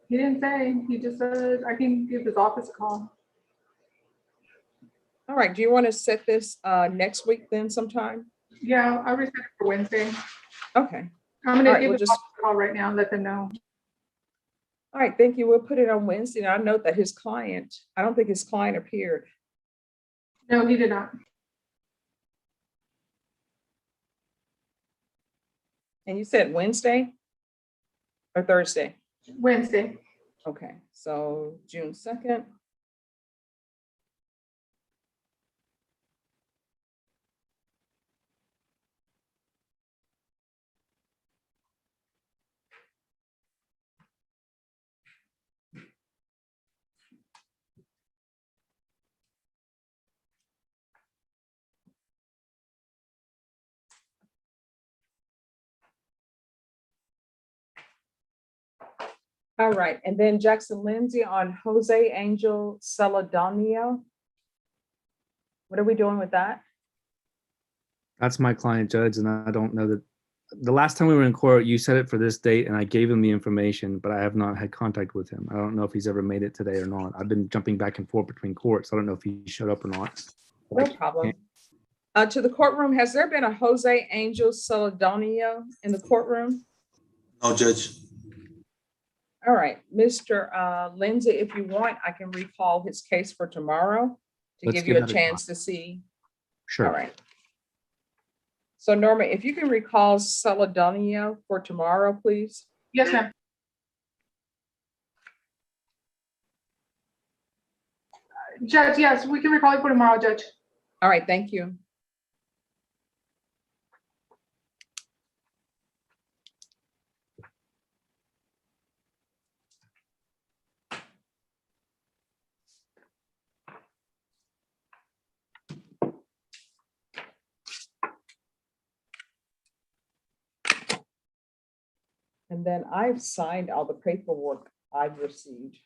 S9: He didn't say. He just said I can give his office a call.
S1: All right, do you want to set this next week then sometime?
S9: Yeah, I'll reset it for Wednesday.
S1: Okay.
S9: I'm
S1: All
S9: gonna
S1: right,
S9: give
S1: we'll
S9: them a call right now and let them know.
S1: All right, thank you. We'll put it on Wednesday. And I note that his client, I don't think his client appeared.
S9: No, he did not.
S1: And you said Wednesday or Thursday?
S9: Wednesday.
S1: Okay, so June 2nd. All right, and then Jackson Lindsay on Jose Angel Celadonio. What are we doing with that?
S10: That's my client, Judge, and I don't know that. The last time we were in court, you set it for this date, and I gave him the information, but I have not had contact with him. I don't know if he's ever made it today or not. I've been jumping back and forth between courts. I don't know if he showed up or not.
S1: No problem. To the courtroom, has there been a Jose Angel Celadonio in the courtroom?
S17: No, Judge.
S1: All right, Mr. Lindsay, if you want, I can recall his case for tomorrow to
S10: Let's
S1: give you
S10: give
S1: a
S10: that a
S1: chance to see.
S10: Sure.
S1: All right. So Norma, if you can recall Celadonio for tomorrow, please.
S9: Yes, ma'am. Judge, yes, we can recall it for tomorrow, Judge.
S1: All right, thank you. And then I've signed all the paperwork I've received.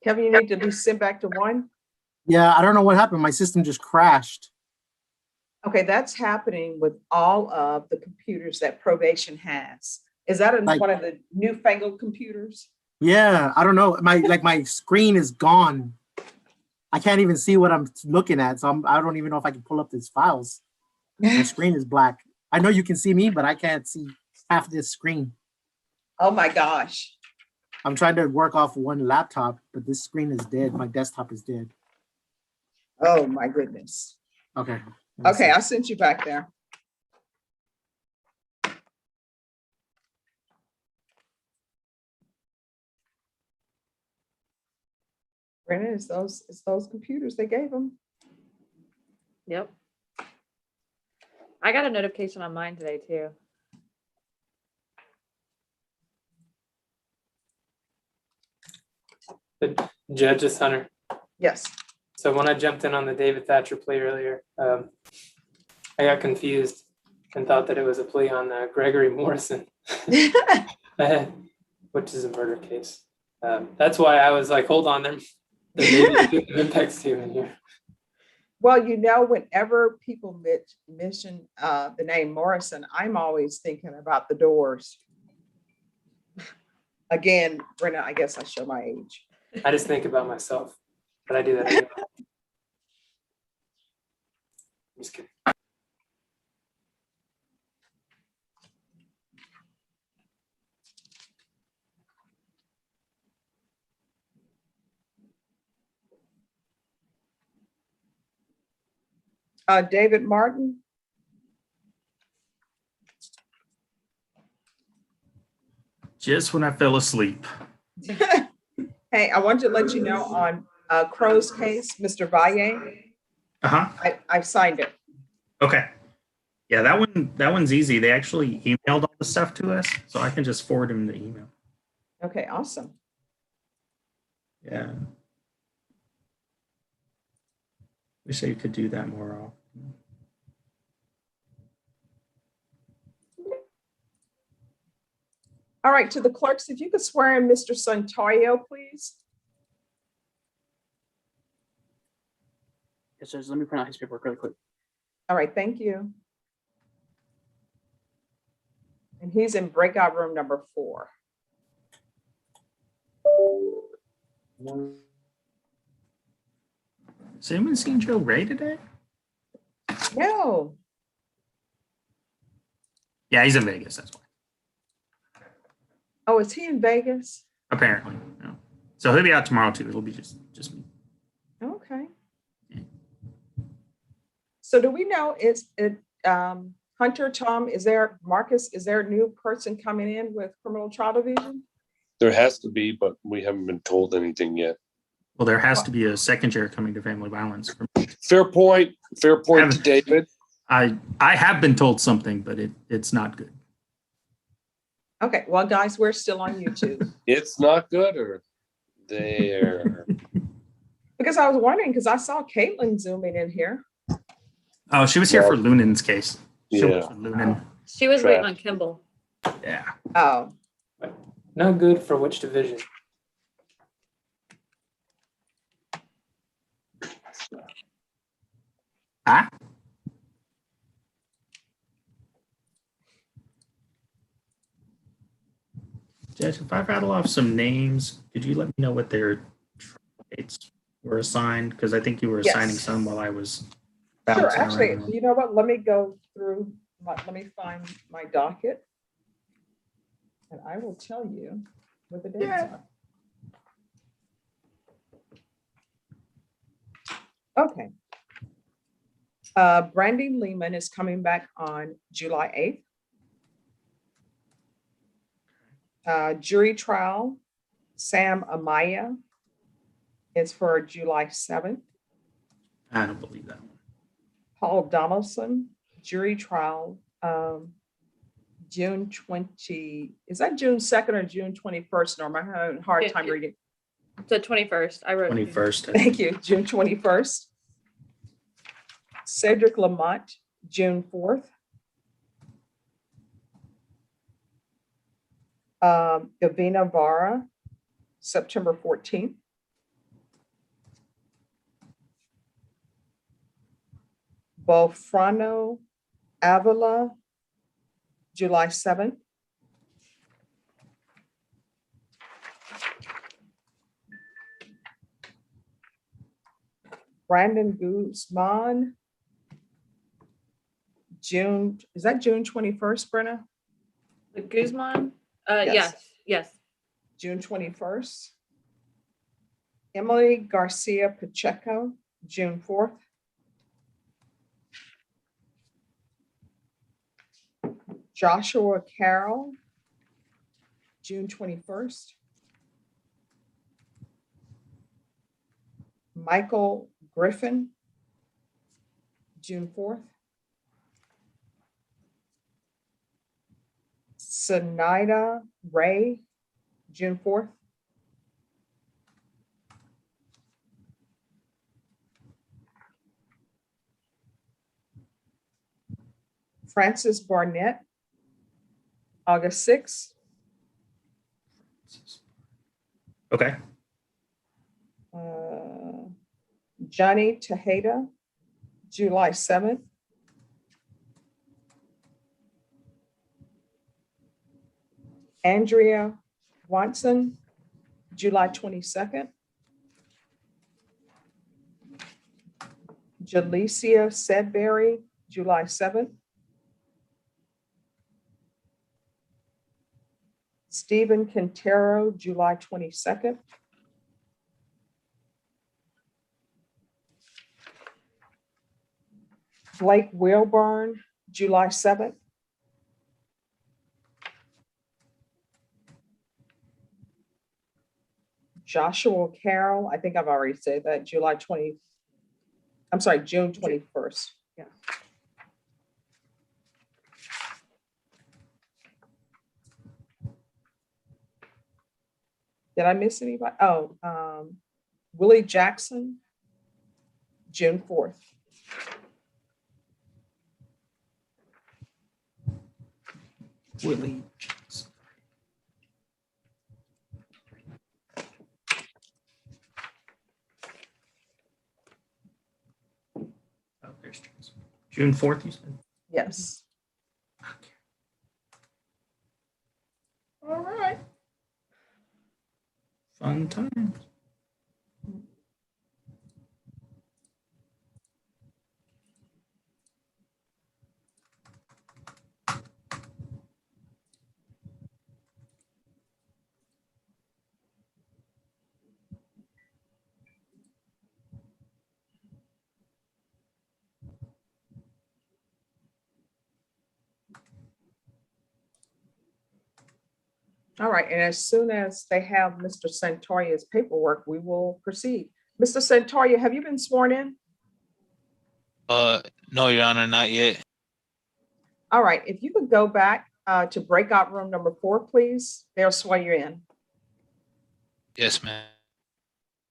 S1: Kevin, you need to be sent back to one.
S14: Yeah, I don't know what happened. My system just crashed.
S1: Okay, that's happening with all of the computers that probation has. Is that one of the newfangled computers?
S14: Yeah, I don't know. My screen is gone. I can't even see what I'm looking at. So I don't even know if I can pull up these files. My screen is black. I know you can see me, but I can't see half this screen.
S1: Oh my gosh.
S14: I'm trying to work off one laptop, but this screen is dead. My desktop is dead.
S1: Oh, my goodness.
S14: Okay.
S1: Okay, I sent you back there. Brandon, it's those computers they gave them.
S17: Yep. I got a notification on mine today too.
S3: The Judge's Hunter.
S1: Yes.
S3: So when I jumped in on the David Thatcher plea earlier, I got confused and thought that it was a plea on Gregory Morrison, which is a murder case. That's why I was like, hold on, there may be an Apex team in here.
S1: Well, you know, whenever people mention the name Morrison, I'm always thinking about the Doors. Again, Brenna, I guess I show my age.
S3: I just think about myself, but I do that anyway. I'm just kidding.
S1: David Martin.
S13: Just when I fell asleep.
S1: Hey, I wanted to let you know on Crow's case, Mr. Valle. I signed it.
S13: Okay. Yeah, that one's easy. They actually emailed all the stuff to us, so I can just forward them the email.
S1: Okay, awesome.
S13: Yeah. Wish I could do that more often.
S1: All right, to the clerks, if you could swear in Mr. Santoya, please.
S20: Yes, Judge, let me print out his paperwork really quick.
S1: All right, thank you. And he's in breakout room number 4.
S13: Has anyone seen Joe Ray today?
S1: No.
S13: Yeah, he's in Vegas, that's why.
S1: Oh, is he in Vegas?
S13: Apparently. No. So he'll be out tomorrow too. It'll be just me.
S1: Okay. So do we know, is it Hunter, Tom, is there, Marcus, is there a new person coming in with criminal trial division?
S21: There has to be, but we haven't been told anything yet.
S13: Well, there has to be a second chair coming to family violence.
S21: Fair point. Fair point to David.
S13: I have been told something, but it's not good.
S1: Okay, well, guys, we're still on YouTube.
S21: It's not good, or there.
S1: Because I was wondering, because I saw Caitlin zooming in here.
S13: Oh, she was here for Lunen's case. She was
S21: Yeah.
S13: for Lunen.
S17: She was waiting on Kimball.
S13: Yeah.
S1: Oh.
S3: No good for which division?
S13: Huh? Judge, if I rattle off some names, could you let me know what their dates were assigned? Because I think you were
S1: Yes.
S13: assigning some while I was
S1: Sure,
S13: bouncing
S1: actually,
S13: around.
S1: you know what? Let me go through, let me find my docket. And I will tell you what the dates are. Okay. Brandy Lehman is coming back on July 8th. Jury trial, Sam Amaya is for July 7th.
S13: I don't believe that one.
S1: Paul Donaldson, jury trial, June 20, is that June 2nd or June 21st? Norm, I'm having a hard time reading.
S17: The 21st. I wrote
S13: 21st.
S1: Thank you, June 21st. Cedric Lamont, June 4th. Gavina Vara, September 14th. Bofrano Avila, July 7th. Brandon Guzman, June, is that June 21st, Brenna?
S17: The Guzman?
S1: Yes.
S17: Yes.
S1: June 21st. Emily Garcia Pacheco, June 4th. Joshua Carroll, June 21st. Michael Griffin, June 4th. Sanaida Ray, June 4th. Francis Barnett, August 6th.
S13: Okay.
S1: Johnny Tejeda, July 7th. Andrea Watson, July 22nd. Jalicia Sedbury, July 7th. Stephen Quintero, July 22nd. Blake Wilburn, July 7th. Joshua Carroll, I think I've already said that, June 21st. Yeah. Did I miss anybody? Oh, Willie Jackson, June 4th.
S13: Willie. Oh, there's June 4th, you said?
S1: Yes. All right.
S13: Fun times.
S1: All right, and as soon as they have Mr. Santoya's paperwork, we will proceed. Mr. Santoya, have you been sworn in?
S20: No, Your Honor, not yet.
S1: All right, if you could go back to breakout room number 4, please. They'll swear you in.
S20: Yes, ma'am.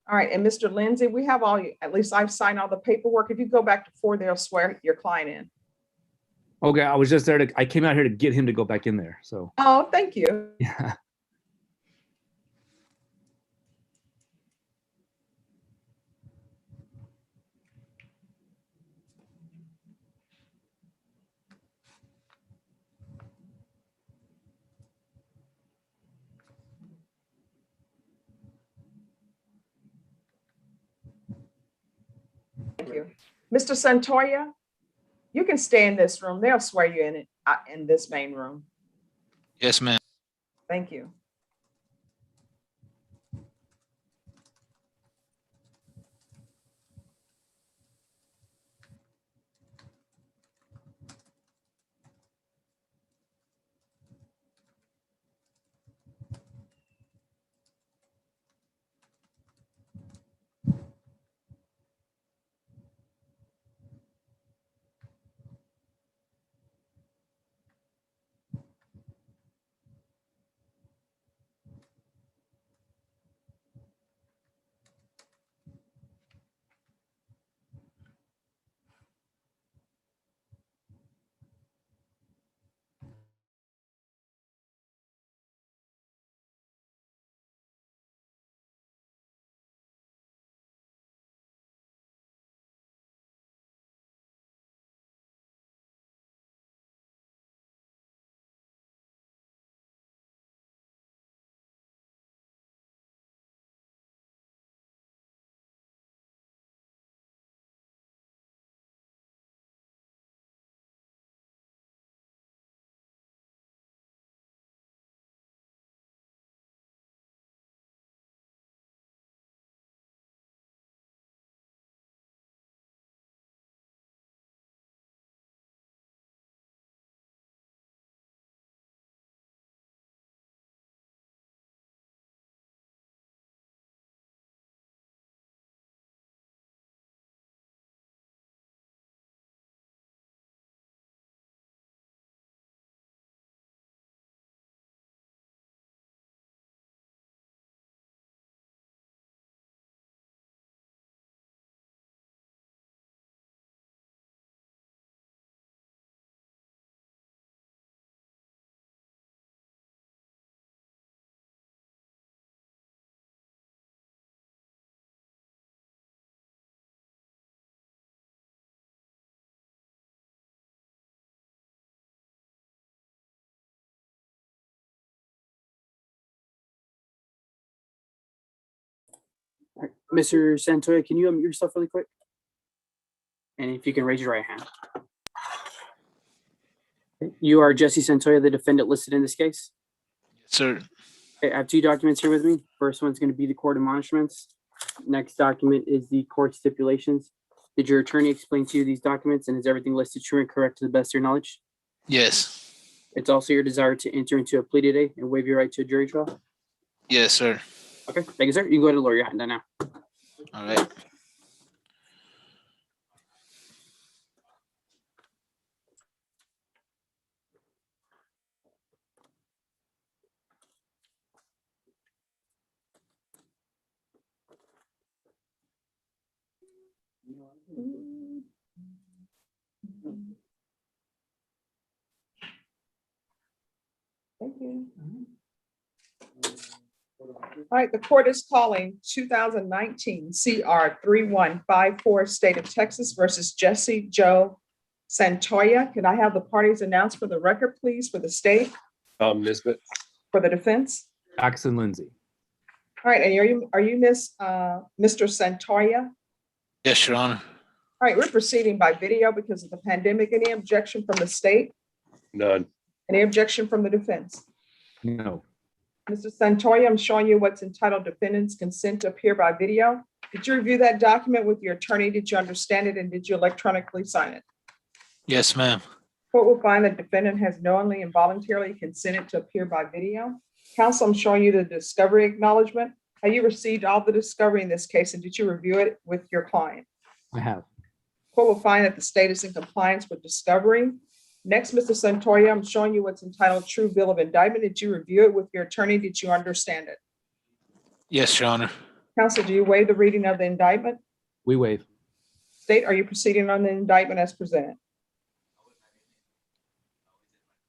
S1: All right, and Mr. Lindsay, we have all, at least I've signed all the paperwork. If you go back to 4, they'll swear your client in.
S10: Okay, I was just there I came out here to get him to go back in there. So
S1: Oh, thank you.
S10: yeah.
S1: Thank you. Mr. Santoya, you can stay in this room. They'll swear you in it in this main room.
S20: Yes, ma'am.
S1: Thank you.
S4: Mr. Santoya, can you unmute yourself really quick? And if you can raise your right hand. You are Jesse Santoya, the defendant listed in this case?
S20: Yes, sir.
S4: Okay, I have two documents here with me. First one's going to be the court admonishments. Next document is the court stipulations. Did your attorney explain to you these documents, and is everything listed true and correct to the best of your knowledge?
S20: Yes.
S4: It's also your desire to enter into a plea today and waive your right to a jury trial?
S20: Yes, sir.
S4: Okay, thank you, sir. You can go ahead and lower your hand down now.
S20: All right.
S1: Thank you. All right, the court is calling 2019 CR 3154 State of Texas versus Jesse Joe Santoya. Can I have the parties announced for the record, please, for the state,
S21: Tom Nisbet.
S1: for the defense?
S10: Jackson Lindsay.
S1: All right, and are you Mr. Santoya?
S20: Yes, Your Honor.
S1: All right, we're proceeding by video because of the pandemic. Any objection from the state?
S21: None.
S1: Any objection from the defense?
S10: No.
S1: Mr. Santoya, I'm showing you what's entitled Defendant's Consent to Appear by Video. Did you review that document with your attorney? Did you understand it, and did you electronically sign it?
S20: Yes, ma'am.
S1: Court will find that defendant has knowingly and voluntarily consented to appear by video. Counsel, I'm showing you the discovery acknowledgement. Have you received all the discovery in this case, and did you review it with your client?
S10: I have.
S1: Court will find that the state is in compliance with discovery. Next, Mr. Santoya, I'm showing you what's entitled True Bill of Indictment. Did you review it with your attorney? Did you understand it?
S20: Yes, Your Honor.
S1: Counsel, do you waive the reading of the indictment?
S10: We waive.
S1: State, are you proceeding on the indictment as presented?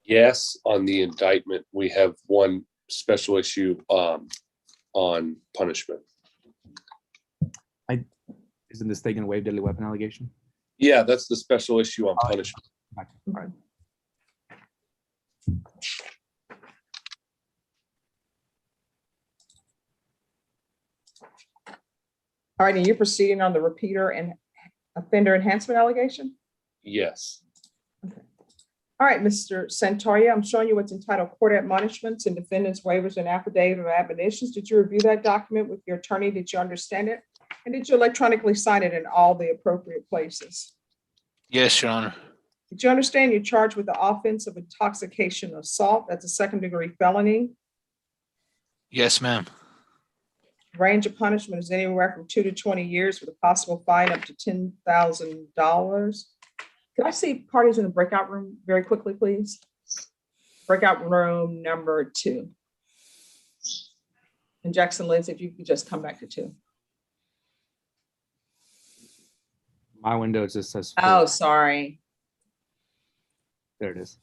S21: Yes, on the indictment, we have one special issue on punishment.
S10: Isn't the state going to waive deadly weapon allegation?
S21: Yeah, that's the special issue on punishment.
S10: All right.
S1: All right, and you're proceeding on the repeater and offender enhancement allegation?
S21: Yes.
S1: All right, Mr. Santoya, I'm showing you what's entitled Court Admonishments and Defendant's Waivers and Affidavit of Admonitions. Did you review that document with your attorney? Did you understand it? And did you electronically sign it in all the appropriate places?
S20: Yes, Your Honor.
S1: Did you understand you're charged with the offense of intoxication assault? That's a second-degree felony.
S20: Yes, ma'am.
S1: Range of punishment is anywhere from 2 to 20 years with a possible fine up to $10,000. Can I see parties in the breakout room very quickly, please? Breakout room number 2. And Jackson Lindsay, if you could just come back to 2.
S10: My window just says.
S1: Oh, sorry.
S10: There it is.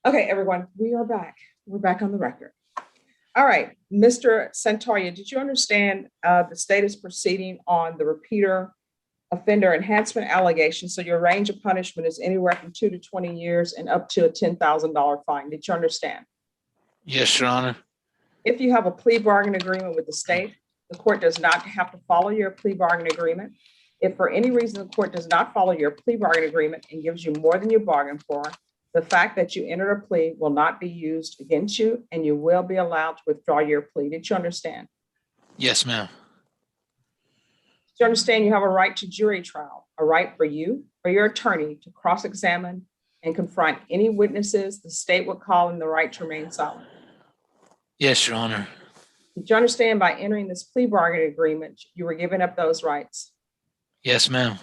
S1: Okay, everyone, we are back. We're back on the record. All right, Mr. Santoya, did you understand the state is proceeding on the repeater offender enhancement allegation? So your range of punishment is anywhere from 2 to 20 years and up to a $10,000 fine. Did you understand?
S20: Yes, Your Honor.
S1: If you have a plea bargain agreement with the state the court does not have to follow your plea bargain agreement. If for any reason the court does not follow your plea bargain agreement and gives you more than you bargained for, the fact that you entered a plea will not be used against you and you will be allowed to withdraw your plea. Did you understand?
S20: Yes, ma'am.
S1: Do you understand you have a right to jury trial, a right for you or your attorney to cross-examine and confront any witnesses the state would call in the right to remain silent?
S20: Yes, Your Honor.
S1: Did you understand by entering this plea bargain agreement, you were giving up those rights?
S20: Yes, ma'am.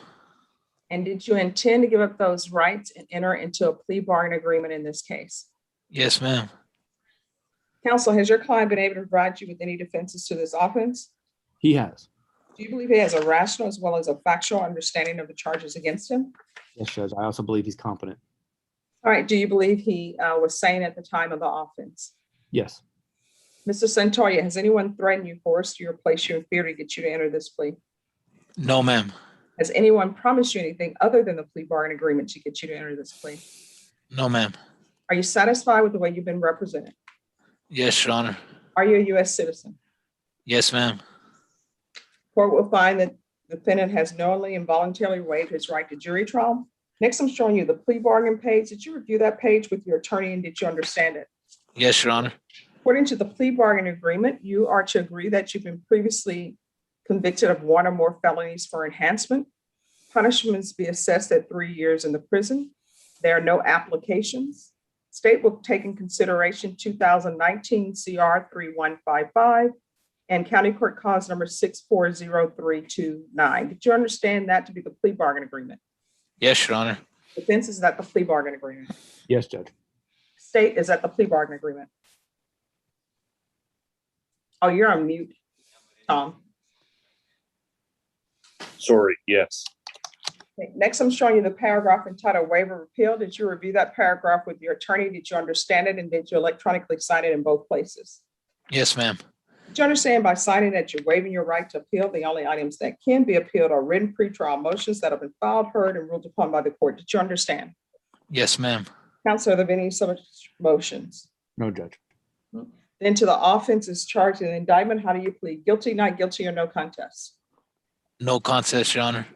S1: And did you intend to give up those rights and enter into a plea bargain agreement in this case?
S20: Yes, ma'am.
S1: Counsel, has your client been able to provide you with any defenses to this offense?
S10: He has.
S1: Do you believe he has a rational as well as a factual understanding of the charges against him?
S10: Yes, Judge. I also believe he's competent.
S1: All right, do you believe he was sane at the time of the offense?
S10: Yes.
S1: Mr. Santoya, has anyone threatened you, forced you, or placed you in fear to get you to enter this plea?
S20: No, ma'am.
S1: Has anyone promised you anything other than the plea bargain agreement to get you to enter this plea?
S20: No, ma'am.
S1: Are you satisfied with the way you've been represented?
S20: Yes, Your Honor.
S1: Are you a U.S. citizen?
S20: Yes, ma'am.
S1: Court will find that the defendant has knowingly and voluntarily waived his right to jury trial. Next, I'm showing you the plea bargain page. Did you review that page with your attorney and did you understand it?
S20: Yes, Your Honor.
S1: According to the plea bargain agreement, you are to agree that you've been previously convicted of one or more felonies for enhancement. Punishments be assessed at 3 years in the prison. There are no applications. State will take in consideration 2019 CR 3155 and County Court Cause number 640329. Did you understand that to be the plea bargain agreement?
S20: Yes, Your Honor.
S1: Defense is at the plea bargain agreement.
S10: Yes, Judge.
S1: State is at the plea bargain agreement. Oh, you're on mute, Tom.
S21: Sorry, yes.
S1: Okay, next, I'm showing you the paragraph entitled waiver of appeal. Did you review that paragraph with your attorney? Did you understand it? And did you electronically sign it in both places?
S20: Yes, ma'am.
S1: Did you understand by signing that you're waiving your right to appeal? The only items that can be appealed are written pretrial motions that have been filed, heard, and ruled upon by the court. Did you understand?
S20: Yes, ma'am.
S1: Counsel, are there any such motions?
S10: No, Judge.
S1: Then to the offense is charged in the indictment. How do you plead? Guilty, not guilty, or no contest?
S20: No contest, Your Honor.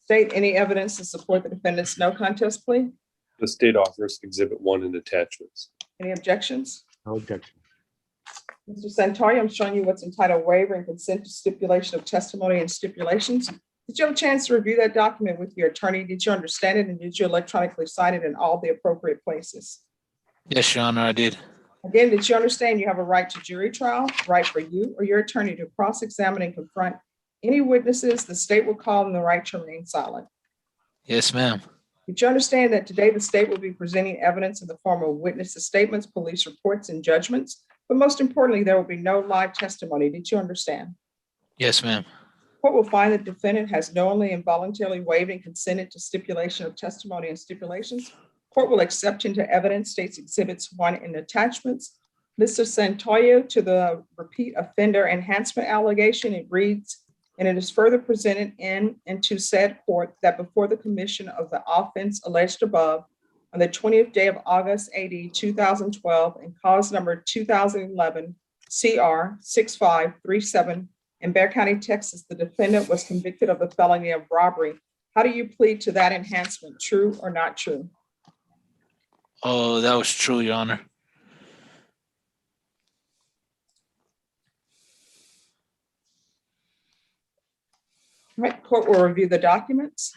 S1: State any evidence to support the defendant's no contest plea?
S21: The state offers Exhibit 1 and attachments.
S1: Any objections?
S10: No objection.
S1: Mr. Santoya, I'm showing you what's entitled waiver and consent to stipulation of testimony and stipulations. Did you have a chance to review that document with your attorney? Did you understand it? And did you electronically sign it in all the appropriate places?
S20: Yes, Your Honor, I did.
S1: Again, did you understand you have a right to jury trial, right for you or your attorney to cross-examine and confront any witnesses the state will call in the right to remain silent?
S20: Yes, ma'am.
S1: Did you understand that today the state will be presenting evidence in the form of witnesses' statements, police reports, and judgments? But most importantly, there will be no live testimony. Did you understand?
S20: Yes, ma'am.
S1: Court will find that defendant has knowingly and voluntarily waived and consented to stipulation of testimony and stipulations. Court will accept into evidence states exhibits 1 and attachments. Mr. Santoya, to the repeat offender enhancement allegation, it reads, and it is further presented in and to said court that before the commission of the offense alleged above, on the 20th day of August AD 2012 and cause number 2011 CR 6537 in Bexar County, Texas, the defendant was convicted of the felony of robbery. How do you plead to that enhancement? True or not true?
S20: Oh, that was true, Your Honor.
S1: All right, court will review the documents.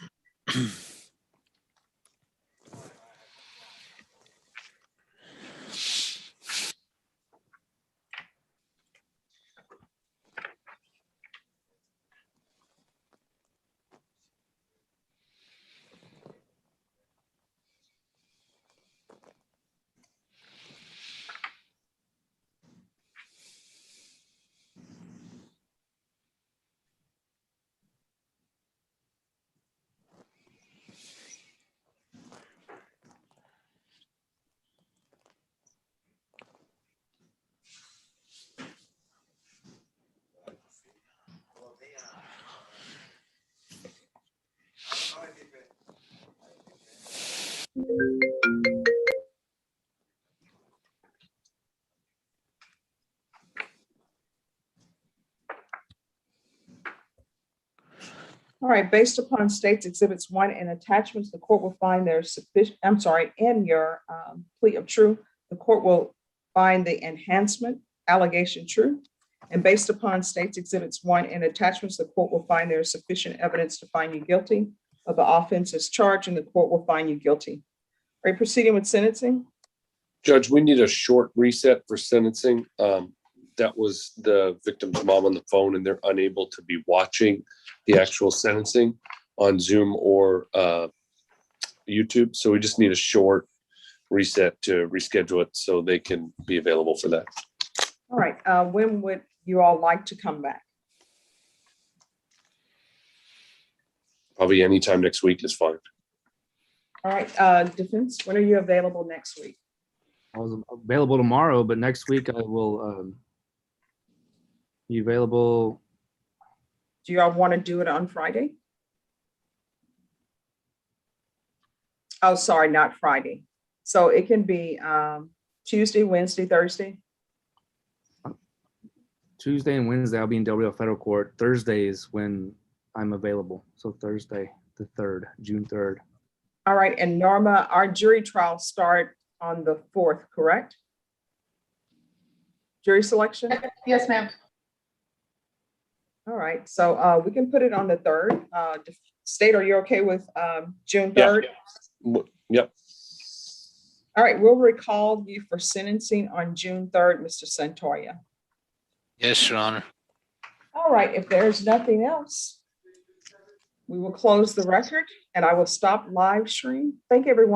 S1: All right, based upon states exhibits 1 and attachments, the court will find there's sufficient, in your plea of true, the court will find the enhancement allegation true. And based upon states exhibits 1 and attachments, the court will find there is sufficient evidence to find you guilty of the offenses charged, and the court will find you guilty. Are you proceeding with sentencing?
S21: Judge, we need a short reset for sentencing. That was the victim's mom on the phone, and they're unable to be watching the actual sentencing on Zoom or YouTube. So we just need a short reset to reschedule it so they can be available for that.
S1: All right, when would you all like to come back?
S21: Probably anytime next week is fine.
S1: All right, defense, when are you available next week?
S10: I was available tomorrow, but next week I will be available.
S1: Do you all want to do it on Friday? Oh, sorry, not Friday. So it can be Tuesday, Wednesday, Thursday.
S10: Tuesday and Wednesday, I'll be in Del Rio Federal Court. Thursday is when I'm available. So Thursday, the 3rd, June 3rd.
S1: All right, and Norma, our jury trials start on the 4th, correct? Jury selection?
S9: Yes, ma'am.
S1: All right, so we can put it on the 3rd. State, are you okay with June 3rd?
S21: Yep.
S1: All right, we'll recall you for sentencing on June 3rd, Mr. Santoya.
S20: Yes, Your Honor.
S1: All right, if there's nothing else, we will close the record and I will stop live stream. Thank everyone.